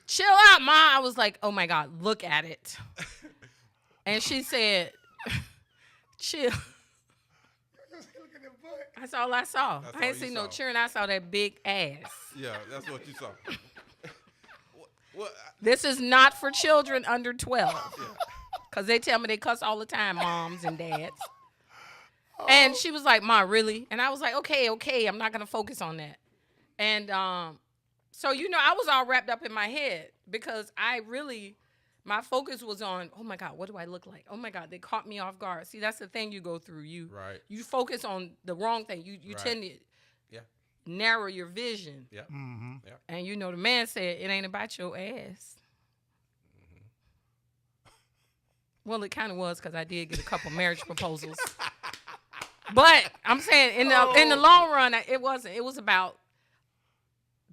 chill out, Ma. I was like, oh my God, look at it. And she said, chill. That's all I saw. That's I all ain't you seen no saw. cheering. I saw that big ass. Yeah, that's what you saw. What? This is not for children under 12. Because they tell me they cuss all the time, moms and dads. And she was like, Ma, really? And I was like, okay, I'm not going to focus on that. And so, I was all wrapped up in my head because my focus was on, oh my God, what do I look like? Oh my God, they caught me off guard. See, that's the thing you go through. You focus on the wrong thing. You Right. tend to, Yeah. narrow your vision. Yeah. Mm-hmm. Yeah. And you know, the man said it ain't about your ass. Well, it kind of was because I did get a couple marriage proposals. But I'm saying in the long run, it wasn't. It was about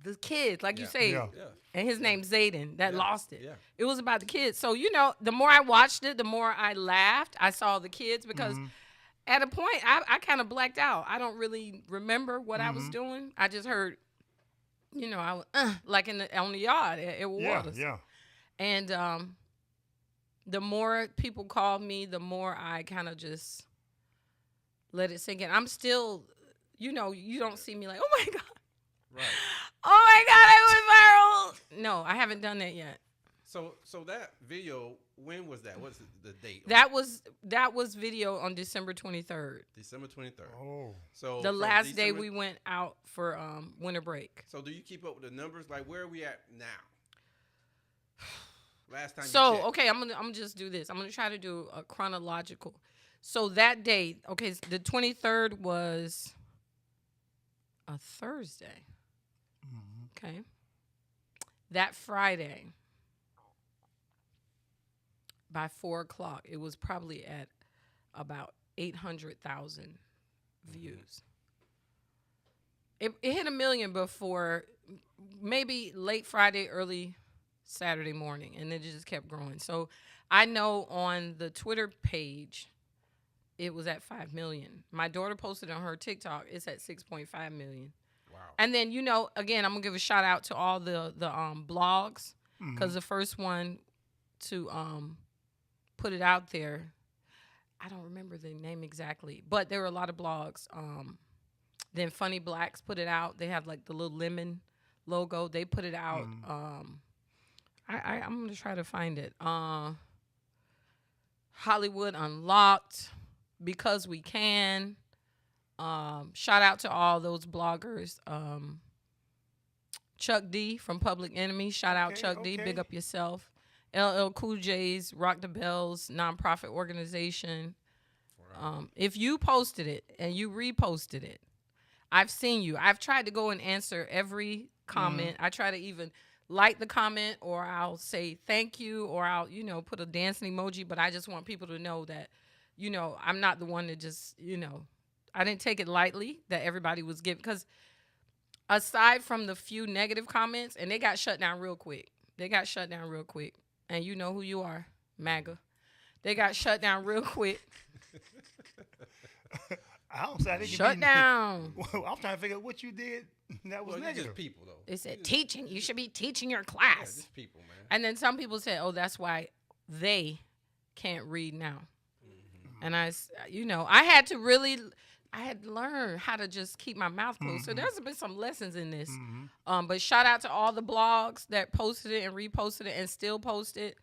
the kids, like you Yeah. say. Yeah. Yeah. And his name's Zayden that Yeah. lost it. Yeah. It was about the kids. So, you know, the more I watched it, the more I laughed. I saw the kids because at a point I kind of blacked out. I don't really remember what I was doing. I just heard, you know, I was like on the yard at Waters. Yeah. And the more people called me, the more I kind of just let it sink in. I'm still, you know, you don't see me like, oh my God. Right. Oh my God, I went viral. No, I haven't done that yet. So that video, when was that? What's the date? That was video on December 23rd. December 23rd. Oh. So The from last day December- we went out for winter break. So do you keep up with the numbers? Like, where are we at now? Last time. So you checked. okay, I'm gonna just do this. I'm gonna try to do a chronological. So that day, okay, the 23rd was a Thursday. Okay. That Friday, by 4:00, it was probably at about 800,000 views. It hit 1 million before, maybe late Friday, early Saturday morning, and it just kept growing. So I know on the Twitter page, it was at 5 million. My daughter posted on her TikTok, it's at 6.5 million. Wow. And then, you know, again, I'm going to give a shout out to all the blogs, because the first one to put it out there, I don't remember the name exactly, but there were a lot of blogs. Then Funny Blacks put it out. They have like the little lemon logo. They put it out. I'm going to try to find it. Hollywood Unlocked, Because We Can. Shout out to all those bloggers. Chuck D from Public Enemy. Shout out Chuck D. Big up yourself. LL Cool J's Rock the Bells nonprofit organization. If you posted it and you reposted it, I've seen you. I've tried to go and answer every comment. I try to even like the comment, or I'll say thank you, or I'll, you know, put a dancing emoji. But I just want people to know that, you know, I'm not the one that just, you know, I didn't take it lightly that everybody was giving. Because aside from the few negative comments, and they got shut down real quick. And you know who you are, MAGA. They got shut down real quick. I don't say I didn't Shut down. Well, I'm trying to figure out what you did that was Well, negative. just people though. They said teaching. You should be teaching your Yeah, class. just people, man. And then some people said, oh, that's why they can't read now. And you know, I had to learn how to just keep my mouth closed. So there's been some lessons in this. But shout out to all the blogs that posted it and reposted it and still post it.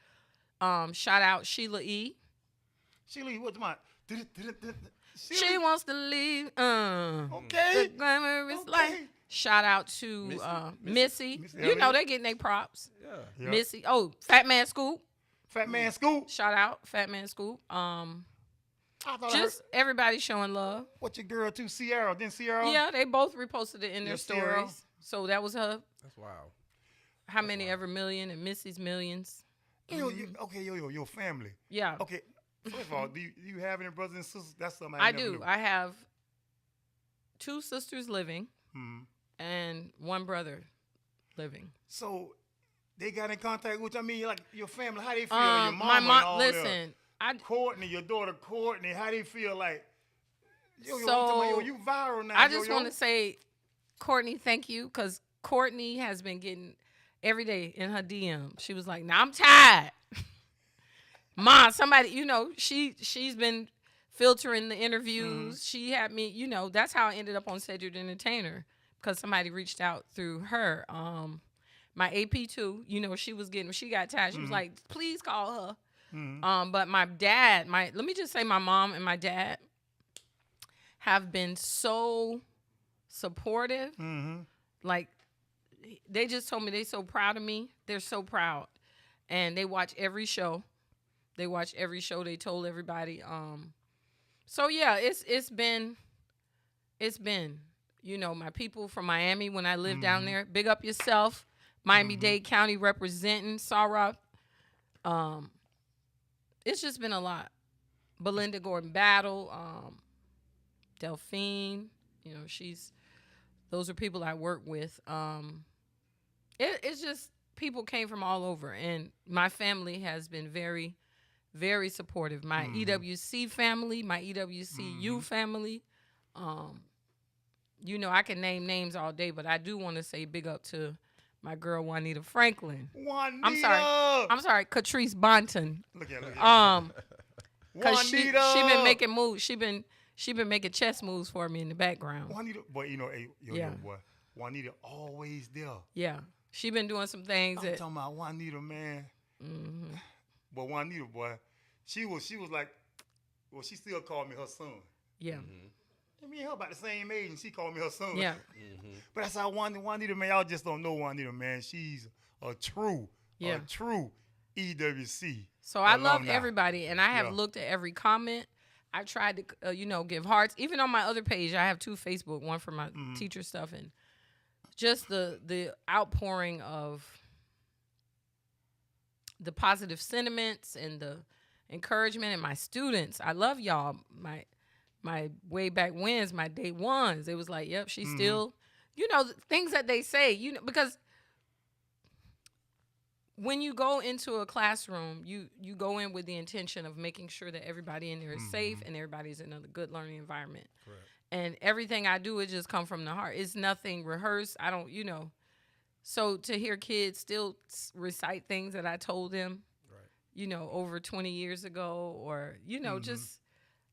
Shout out Sheila E. Sheila, what's my? She wants to leave. Okay. The glamorous life. Shout out to Missy. Missy You know Elliott. they're getting their props. Yeah. Missy. Oh, Fat Man Scoop. Fat Man Scoop. Shout out Fat Man Scoop. I thought Just everybody showing love. what your girl too, Sierra? Then Sierra. Yeah, they both reposted it in their Yes, Sierra. stories. So that was her. That's wild. How many ever million and Missy's millions. Okay, your family. Yeah, Okay, first of all, do you have any brothers and sisters? That's something I never do. knew. I have 2 sisters living Mhm. and 1 brother living. So they got in contact with. I mean, like your family. How they feel? Your mama My and mom. all Listen, Courtney, your daughter Courtney. How they feel? Like yo, I'm So, talking about, you viral now. I just want to say, Courtney, thank you, because Courtney has been getting every day in her DM. She was like, "Now I'm tired, Ma." Somebody, you know, she's been filtering the interviews. She had me, you know. That's how I ended up on Cedric the Entertainer, because somebody reached out through her. My AP too, you know, she got tired. She was like, "Please call her." But my dad, let me just say, my mom and my dad have been so supportive. Like, they just told me they're so proud of me. They're so proud. And they watch every show. They told everybody. So yeah, it's been you know, my people from Miami when I lived down there. Big up yourself. Miami-Dade County representing Sarah. It's just been a lot. Belinda Gordon Battle, Delphine, you know, those are people I work with. It's just people came from all over, and my family has been very, very supportive. My EWC family, my EWCU family. You know, I can name names all day, but I do want to say big up to my girl Juanita Franklin. Juanita. I'm sorry, Catrice Bonton. Look at Cause she Juanita. been making moves. She been making chess moves for me in the background. Juanita, boy, you know, hey, yo, boy, Juanita always there. Yeah, she been doing some things I'm that. talking about Juanita, man. But Juanita, boy, she was like, well, she still called me her son. Yeah. Me and her about the same age, and she called me her son. Yeah. But that's how Juanita, man. Y'all just don't know Juanita, man. She's a true EWC. So I love alumni. everybody, and I have looked at every comment. I tried to, you know, give hearts. Even on my other page, I have 2 Facebook, one for my teacher stuff, and just the outpouring of the positive sentiments and the encouragement, and my students. I love y'all. My way back when's, my day ones. It was like, yep, she's still, you know, things that they say, you know, because when you go into a classroom, you go in with the intention of making sure that everybody in there is safe and everybody's in a good learning environment. Correct. And everything I do, it just come from the heart. It's nothing rehearsed. I don't, you know. So to hear kids still recite things that I told them, you know, over 20 years ago, or, you know, just,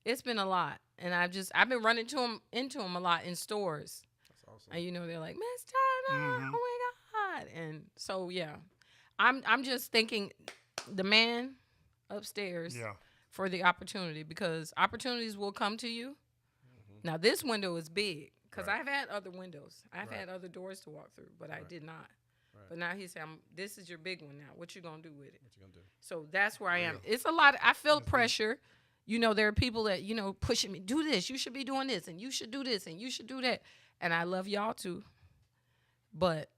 it's been a lot. And I've been running into them a lot in stores. That's awesome. And, you know, they're like, Miss Turner, oh my God. And so, yeah. I'm just thanking the man upstairs for the opportunity, because opportunities will come to you. Now, this window is big, because I've had other windows. I've had other doors to walk through, but I did not. But now he said, this is your big one now. What you going to do with it? What you going to do? So that's where I am. It's a lot. I feel pressure. You know, there are people that, you know, pushing me, do this. You should be doing this, and you should do this, and you should do that. And I love y'all too. But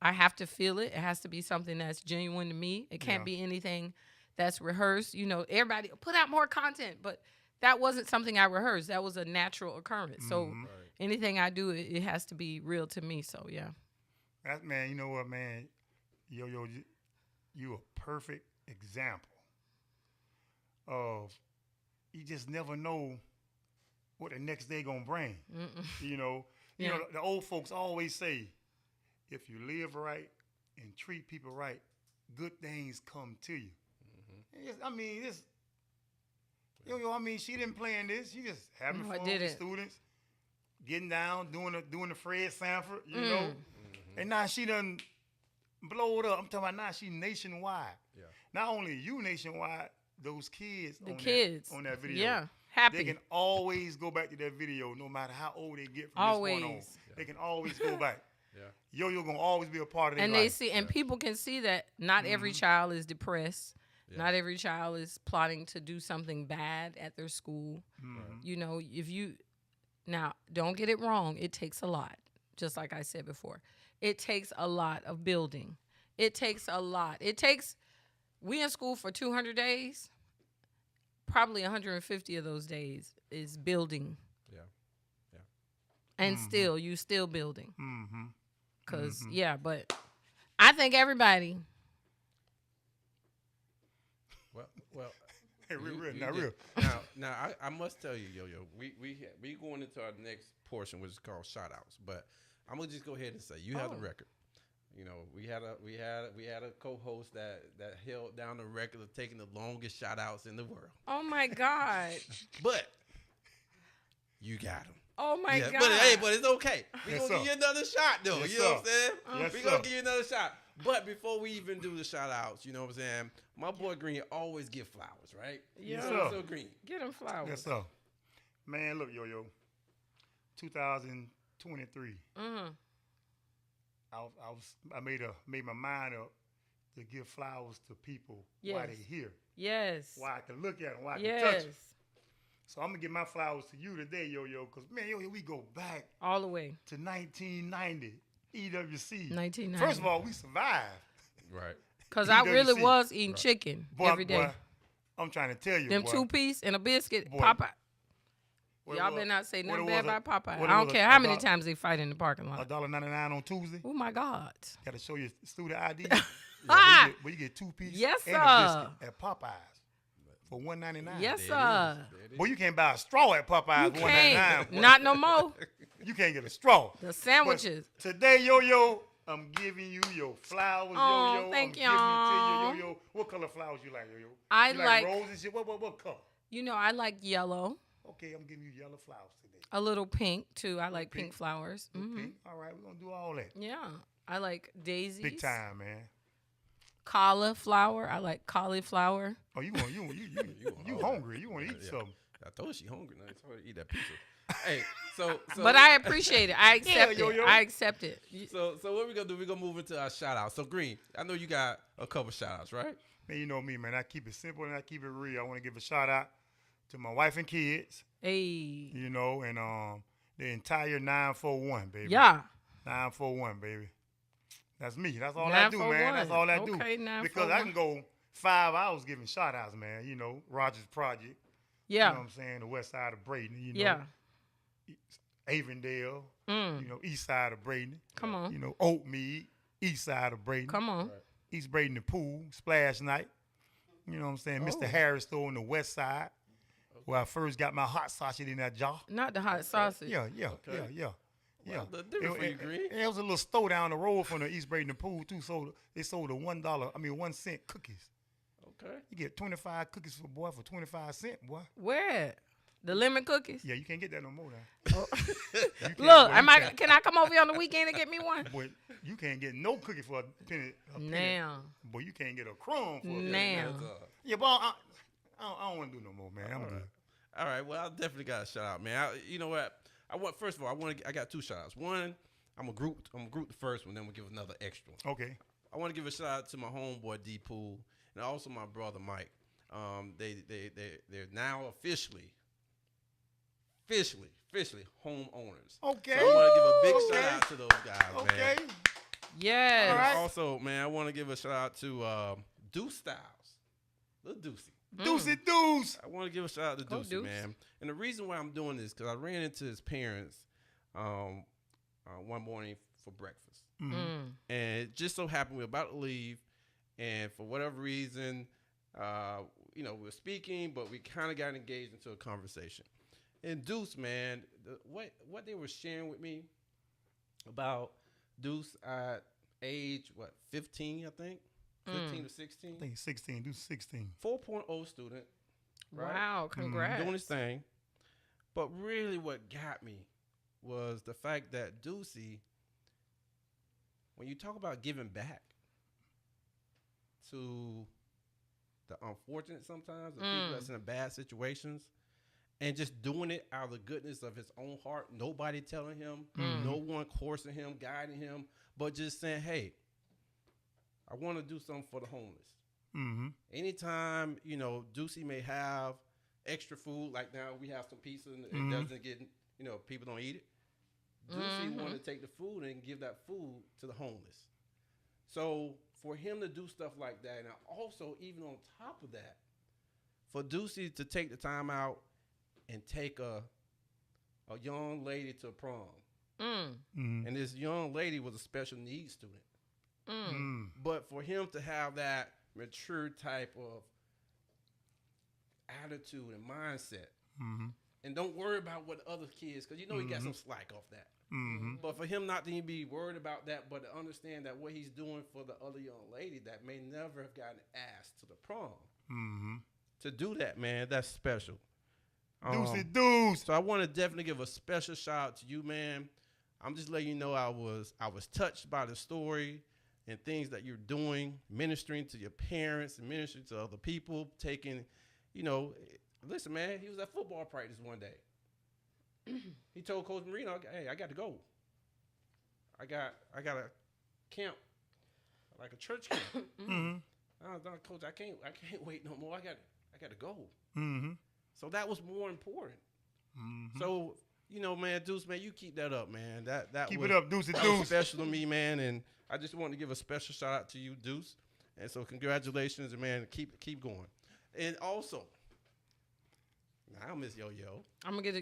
I have to feel it. It has to be something that's genuine to me. It can't be anything that's rehearsed. You know, everybody put out more content, but that wasn't something I rehearsed. That was a natural occurrence. So anything I do, it has to be real to me. So, yeah. That, man, you know what, man? Yo, you a perfect example of, you just never know what the next day gonna bring. You know, the old folks always say, if you live right and treat people right, good things come to you. I mean, she didn't plan this. She just having fun with the students, getting down, doing the Fred Sanford, you know. And now she done blowed up. I'm talking about now she nationwide. Yeah. Not only you nationwide, those kids on that video. Yeah, happy. They can always go back to that video no matter how old they get from this point on. They can always go back. Yo gonna always be a part of their life. And they see, and people can see that not every child is depressed. Not every child is plotting to do something bad at their school. You know, now don't get it wrong. It takes a lot. Just like I said before, it takes a lot of building. It takes a lot. We in school for 200 days. Probably 150 of those days is building. And still, you still building. Because, but I think everybody. Well, hey, real. Now, I must tell you, Yo-Yo, we going into our next portion, which is called shout outs. But I'm gonna just go ahead and say you have the record. You know, we had a co-host that held down the record of taking the longest shout outs in the world. Oh my God. But you got him. Oh my God. But it's okay. We're going to give you another shot, though. Yes, you know what I'm saying? We're going to give you another shot. But before we even do the shout outs, you know what I'm saying? My boy Green always give flowers, right? Yeah. So Green. Get him flowers. Yes, sir. Man, look, Yo-Yo. 2023. I made my mind up to give flowers to people while they're here. Yes. While I can look at them, while I can touch them. So I'm gonna give my flowers to you today, Yo-Yo, because man, Yo-Yo, we go back All the way. to 1990, EWC. 1990. First of all, we survived. Right. Because I really EWC. was eating chicken every day. Boy, I'm trying to tell you, Them boy. 2-piece and a biscuit, Boy. Popeye. What it Y'all was- better not say what nothing it bad was about Popeye. what I it don't was care how a many dollar- times they fight in the parking lot. $1.99 on Tuesday. Oh, my God. Got to show your student ID. Ah! But you get 2-piece Yes, and a sir. biscuit at Popeyes for $1.99. Yes, There it sir. is. There it is. Boy, you can't buy a straw at Popeyes You for $1.99. boy. can't. Not no more. You can't get a straw. The sandwiches. But today, Yo-Yo, I'm giving you your flowers, Oh, Yo-Yo. thank I'm giving it y'all. to you, Yo-Yo. What color flowers you like, Yo-Yo? I you like- rose and shit? What color? You know, I like yellow. Okay, I'm giving you yellow flowers today. A little pink, too. I like pink pink. flowers. Mhm. Okay, all right, we're going to do all that. Yeah. I like daisies. Big time, man. Cauliflower. I like cauliflower. Oh, you hungry. You want to eat Yeah. something. I told her she hungry now. It's hard to eat that pizza. Hey, so But I appreciate it. I accept Yo-Yo. it. I accept it. so what we gonna do? We gonna move into our shout out. So Green, I know you got a couple shout outs, right? Man, you know me, man. I keep it simple and I keep it real. I want to give a shout out to my wife and kids, Hey. you know, and the entire 941, baby. Yeah. 941, baby. That's me. That's all I do, man. 941. That's all I do. Okay, Because I can go 5 hours giving shout outs, man. You know, Rogers Project. Yeah. You know what I'm saying? The west side of Braden, you know. Yeah. Avondale, Mm. you know, east side of Braden. Come on. You know, Oatmead, east side of Braden. Come on. East Braden, the pool, splash night. You know what I'm saying? Mr. Harris store on the west side, where I first got my hot sausage in that jar. Not the hot sausage. Yeah. Well, a little different for you, Green. There was a little store down the road from the East Braden the pool too. So they sold the $1 cookies. Okay. You get 25 cookies for 25 cents, boy. Where? The lemon cookies? Yeah, you can't get that no more now. Oh. You can't, Look, boy, can I come over here on the weekend and get me one? Boy, you can't get no cookie for a penny. Now. Boy, you can't get a crumb for a penny. Now. That's, Yeah, but I don't want to do no more, man. I'm good. all right. Well, I definitely got a shout out, man. You know what? First of all, I got two shout outs. One, I'm gonna group the first one, then we'll give another extra one. Okay. I want to give a shout out to my homeboy D Pool and also my brother Mike. They're now officially homeowners. Okay. So I want to give a big Okay. shout out to those guys, man. Okay. Yes. All right. Also, man, I want to give a shout out to Deuce Styles, Little Deucey. Deucey Deuce. I want to give a shout out to Go Deucey, Deuce. man. And the reason why I'm doing this because I ran into his parents one morning for breakfast, Mm-hmm. Mm. and it just so happened we were about to leave, and for whatever reason, we were speaking, but we kind of got engaged into a conversation. And Deuce, man, what they were sharing with me about Deuce at age 15, I think, 15 or 16, I think 16. Deuce 16. 4.0 student. Right? Wow. Congrats. Doing his thing. But really what got me was the fact that Deucey, when you talk about giving back to the unfortunate sometimes, the people that's in bad situations, and just doing it out of the goodness of his own heart, nobody telling him, no one coursing him, guiding him, but just saying, hey, I want to do something for the homeless. Mm-hmm. Anytime, Deucey may have extra food, like now we have some pizza and it doesn't get, people don't eat it. Deucey want to take the food and give that food to the homeless. So for him to do stuff like that, and also even on top of that, for Deucey to take the time out and take a young lady to prom. Mm-hmm. And this young lady was a special needs student. Mm. But for him to have that mature type of attitude and mindset, Mm-hmm. and don't worry about what other kids, because he got some slack off that. Mm-hmm. But for him not to be worried about that, but to understand that what he's doing for the other young lady that may never have gotten asked to the prom, Mm-hmm. to do that, man, that's special. Deucey Deuce. So I want to definitely give a special shout out to you, man. I'm just letting you know I was touched by the story and things that you're doing, ministering to your parents and ministering to other people, taking, listen, man, he was at football practice one day. He told Coach Marino, hey, I got to go. I got a camp, like a church camp. Mm-hmm. Coach, I can't wait no more. I got to go. Mm-hmm. So that was more important. Mm-hmm. So, man, Deuce, man, you keep that up, man. That Keep was, it up, Deuce. that was special to me, man. And I just want to give a special shout out to you, Deuce. And so congratulations, and man, keep going. And also, now Miss Yo-Yo,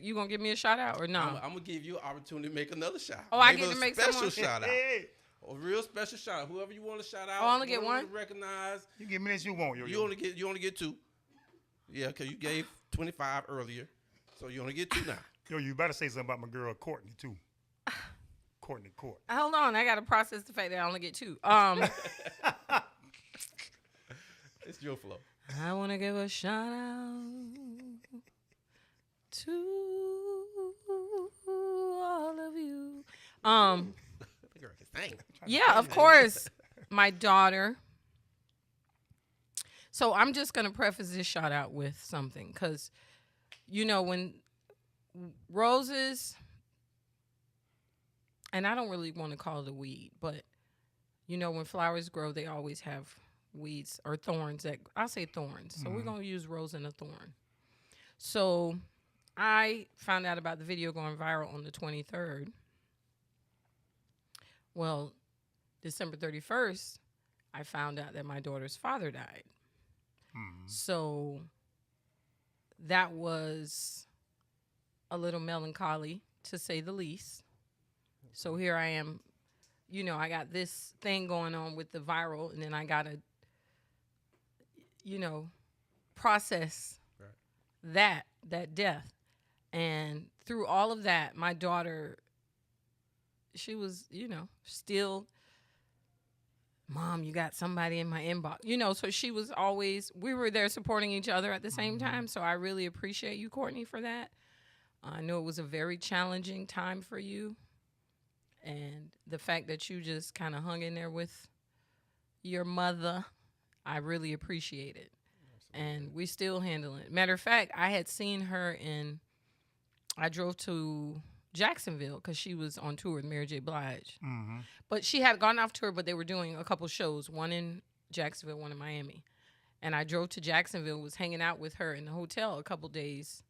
You gonna give me a shout out or no? I'm gonna give you an opportunity to make another shout. Oh, I Maybe get to a make special someone- shout out. Hey, A real special shout out. Whoever you want to shout out. Oh, I only get whoever you one? wanna recognize. you give me this you want, You only get two. Yeah, because you gave 25 earlier, so you only get two now. Yo, you better say something about my girl Courtney too. Courtney Court. Hold on, I gotta process the fact that I only get two. It's your flow. I want to give a shout out to all of you. The girl can sing. Yeah, of course, my daughter. So I'm just gonna preface this shout out with something, because when roses, and I don't really want to call it a weed, but when flowers grow, they always have weeds or thorns. I'll say thorns. So we're gonna use rose and a thorn. So I found out about the video going viral on the 23rd. Well, December 31st, I found out that my daughter's father died. So that was a little melancholy, to say the least. So here I am, I got this thing going on with the viral, and then I got to, process that death. And through all of that, my daughter, she was, still, Mom, you got somebody in my inbox. So she was always, we were there supporting each other at the same time. So I really appreciate you, Courtney, for that. I know it was a very challenging time for you. And the fact that you just kind of hung in there with your mother, I really appreciate it. And we still handling it. Matter of fact, I had seen her I drove to Jacksonville because she was on tour with Mary J. Blige. Mm-hmm. But she had gone off tour, but they were doing a couple shows, one in Jacksonville, one in Miami. And I drove to Jacksonville, was hanging out with her in the hotel a couple days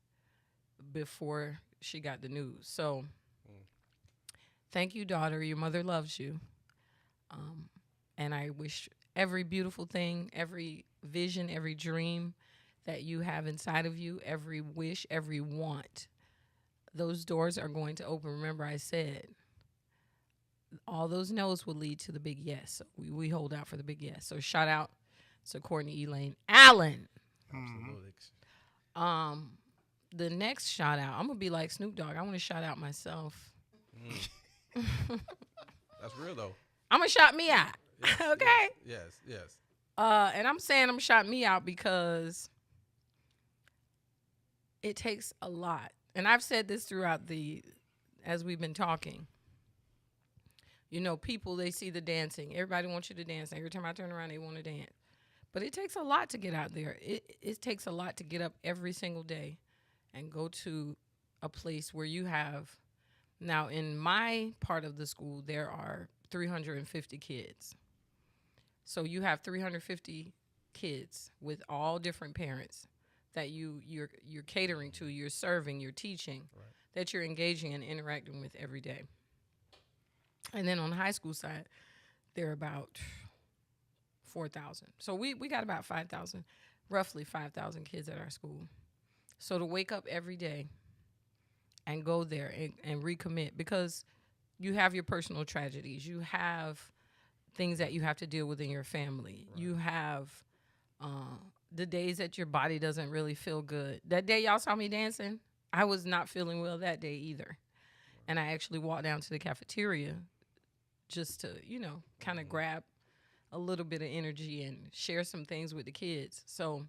before she got the news. So thank you, daughter. Your mother loves you. And I wish every beautiful thing, every vision, every dream that you have inside of you, every wish, every want, those doors are going to open. Remember, I said all those no's will lead to the big yes. So we hold out for the big yes. So shout out to Courtney Elaine Allen. Absolutely. The next shout out, I'm gonna be like Snoop Dogg. I want to shout out myself. That's real though. I'm gonna shout me out. Yes, Okay. Yes. And I'm saying I'm shouting me out because it takes a lot. And I've said this throughout as we've been talking. People, they see the dancing. Everybody wants you to dance. Every time I turn around, they want to dance. But it takes a lot to get out there. It takes a lot to get up every single day and go to a place where you have, now in my part of the school, there are 350 kids. So you have 350 kids with all different parents that you're catering to, you're serving, you're teaching, that you're engaging and interacting with every day. And then on the high school side, there are about 4,000. So we got about 5,000, roughly 5,000 kids at our school. So to wake up every day and go there and recommit, because you have your personal tragedies, you have things that you have to deal with in your family, you have the days that your body doesn't really feel good. That day y'all saw me dancing, I was not feeling well that day either. And I actually walked down to the cafeteria just to, kind of grab a little bit of energy and share some things with the kids. So,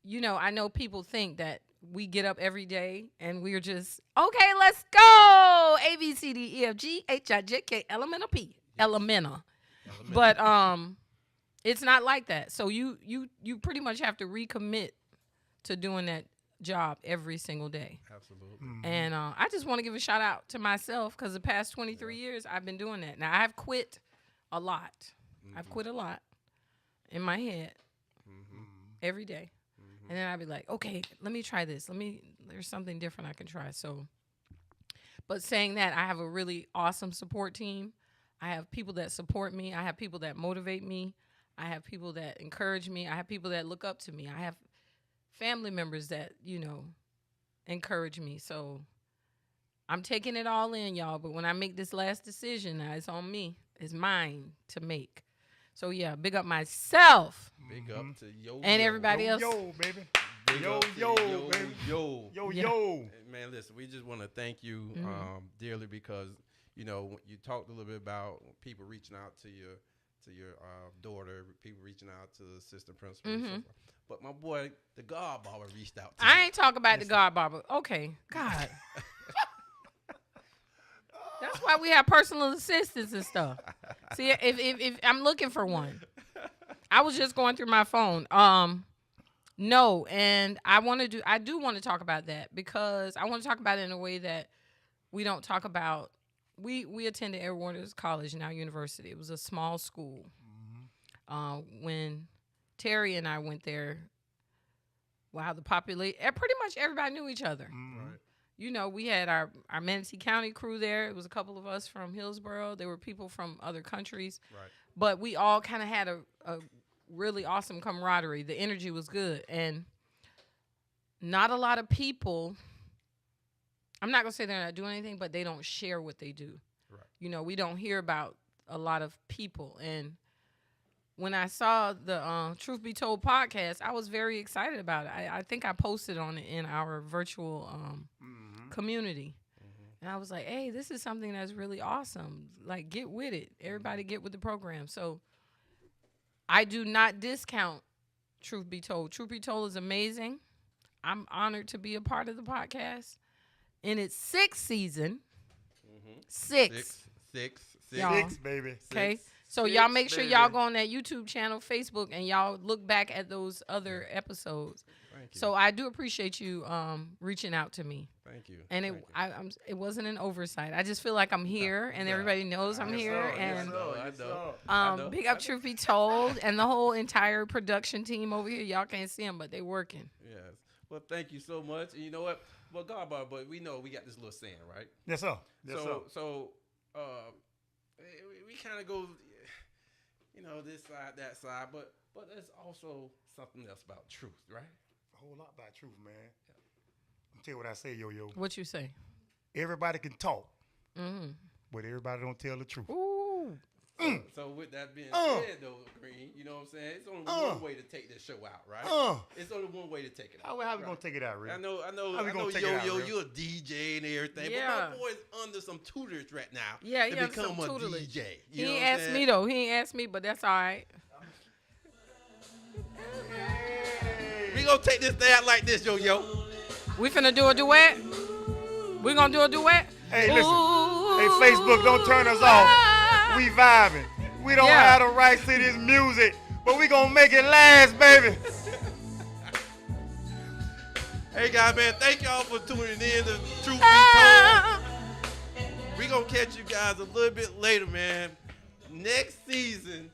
I know people think that we get up every day and we're just, okay, let's go. A, B, C, D, E, F, G, H, I, J, K, L, M, N, O, P. Elemental. But it's not like that. So you pretty much have to recommit to doing that job every single day. Absolutely. And I just want to give a shout out to myself because the past 23 years I've been doing that. Now I've quit a lot. I've quit a lot in my head every day. And then I'd be like, okay, let me try this. There's something different I can try. So, but saying that, I have a really awesome support team. I have people that support me. I have people that motivate me. I have people that encourage me. I have people that look up to me. I have family members that, encourage me. So I'm taking it all in, y'all. But when I make this last decision, now it's on me. It's mine to make. So, yeah, big up myself. Big up to yo and everybody else. Yo, baby. Big Yo, up to yo, yo, baby. yo. Yo, Yeah. yo. Man, listen, we just want to thank you dearly because, you talked a little bit about people reaching out to your daughter, people reaching out to the assistant principal. And so forth. But my boy, the God Barber, reached out to you. I ain't talking about the God Barber. Okay, God. That's why we have personal assistants and stuff. See, if I'm looking for one, I was just going through my phone. No, and I do want to talk about that because I want to talk about it in a way that we don't talk about. We attended Edward Waters College, now university. It was a small school. When Terry and I went there, wow, pretty much everybody knew each other. Right. We had our Manatee County crew there. It was a couple of us from Hillsborough. There were people from other countries. Right. But we all kind of had a really awesome camaraderie. The energy was good. And not a lot of people, I'm not going to say they're not doing anything, but they don't share what they do. Right. We don't hear about a lot of people. And when I saw the Truth Be Told podcast, I was very excited about it. I think I posted on it in our virtual community. And I was like, hey, this is something that's really awesome. Like, get with it. Everybody get with the program. So I do not discount Truth Be Told. Truth Be Told is amazing. I'm honored to be a part of the podcast. In its 6th season, six, y'all. 6, baby. Okay. Six. So y'all make sure y'all go on that YouTube channel, Facebook, and y'all look back at those other episodes. Thank you. So I do appreciate you reaching out to me. Thank you. And it wasn't an oversight. I just feel like I'm here, and everybody knows I'm here. And I know. big up Truth Be Told, and the whole entire production team over here. Y'all can't see them, but they working. Yes. Well, thank you so much. And you know what? Well, God, but we know we got this little saying, right? Yes, sir. Yes, sir. So we kind of go, this side, that side, but there's also something else about truth, right? A whole lot about truth, man. I'll tell you what I say, yo. What you say? Everybody can talk, but everybody don't tell the truth. Ooh. So with that being said, though, Green, you know what I'm saying? It's only one way to take this show out, right? It's only one way to take it out. How we gonna take it out, Rick? I know, How we gonna take it out, yo, Rick? you're a DJ and everything, Yeah. but my boy's under some tutorage right now. Yeah, he to has some become a tutelage. DJ. He ain't asked me, though. He ain't asked me, but that's all right. We gonna take this thing out like this, yo. We finna do a duet? We gonna do a duet? Hey, listen. Ooh, Hey, Facebook, don't turn us off. We vibing. We don't have the rights to this music, but we gonna make it last, baby. Hey, guys, man, thank y'all for tuning in to Truth Be Told. We gonna catch you guys a little bit later, man. Next season,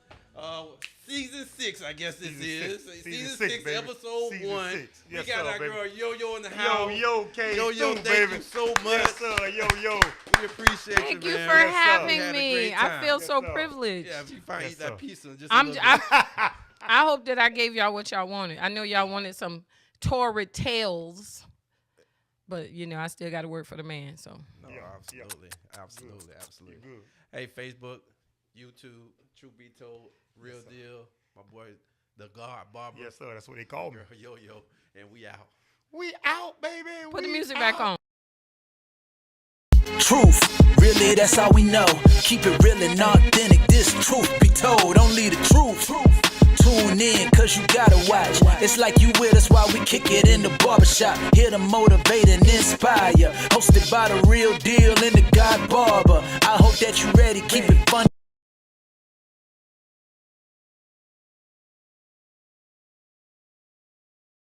season 6, I guess this is. Season 6, baby. episode Season 1. 6. Yes, we got sir, our baby. girl Yo in the house. Yo, K. Yo, thank baby. you so much. Yes, sir. Yo. We appreciate Thank you man. for Yes, sir. having We had a me. great I time. feel Yes, so sir. privileged. Yeah, if you find Yes, eat that sir. pizza in just a little bit. I hope that I gave y'all what y'all wanted. I know y'all wanted some torrid tales, but I still got to work for the man. So No, Yeah, absolutely. You good. Hey, Facebook, YouTube, Truth Be Told, Real Deal. My boy, the God Barber. Yes, sir. That's what they call me. Yo, and we out. We out, baby. put the We music out. back on. Truth, really, that's all we know. Keep it real and authentic. This truth be told, only the truth. Tune in, cause you gotta watch. It's like you with us while we kick it in the barbershop. Here to motivate and inspire. Hosted by the Real Deal and the God Barber. I hope that you ready, keep it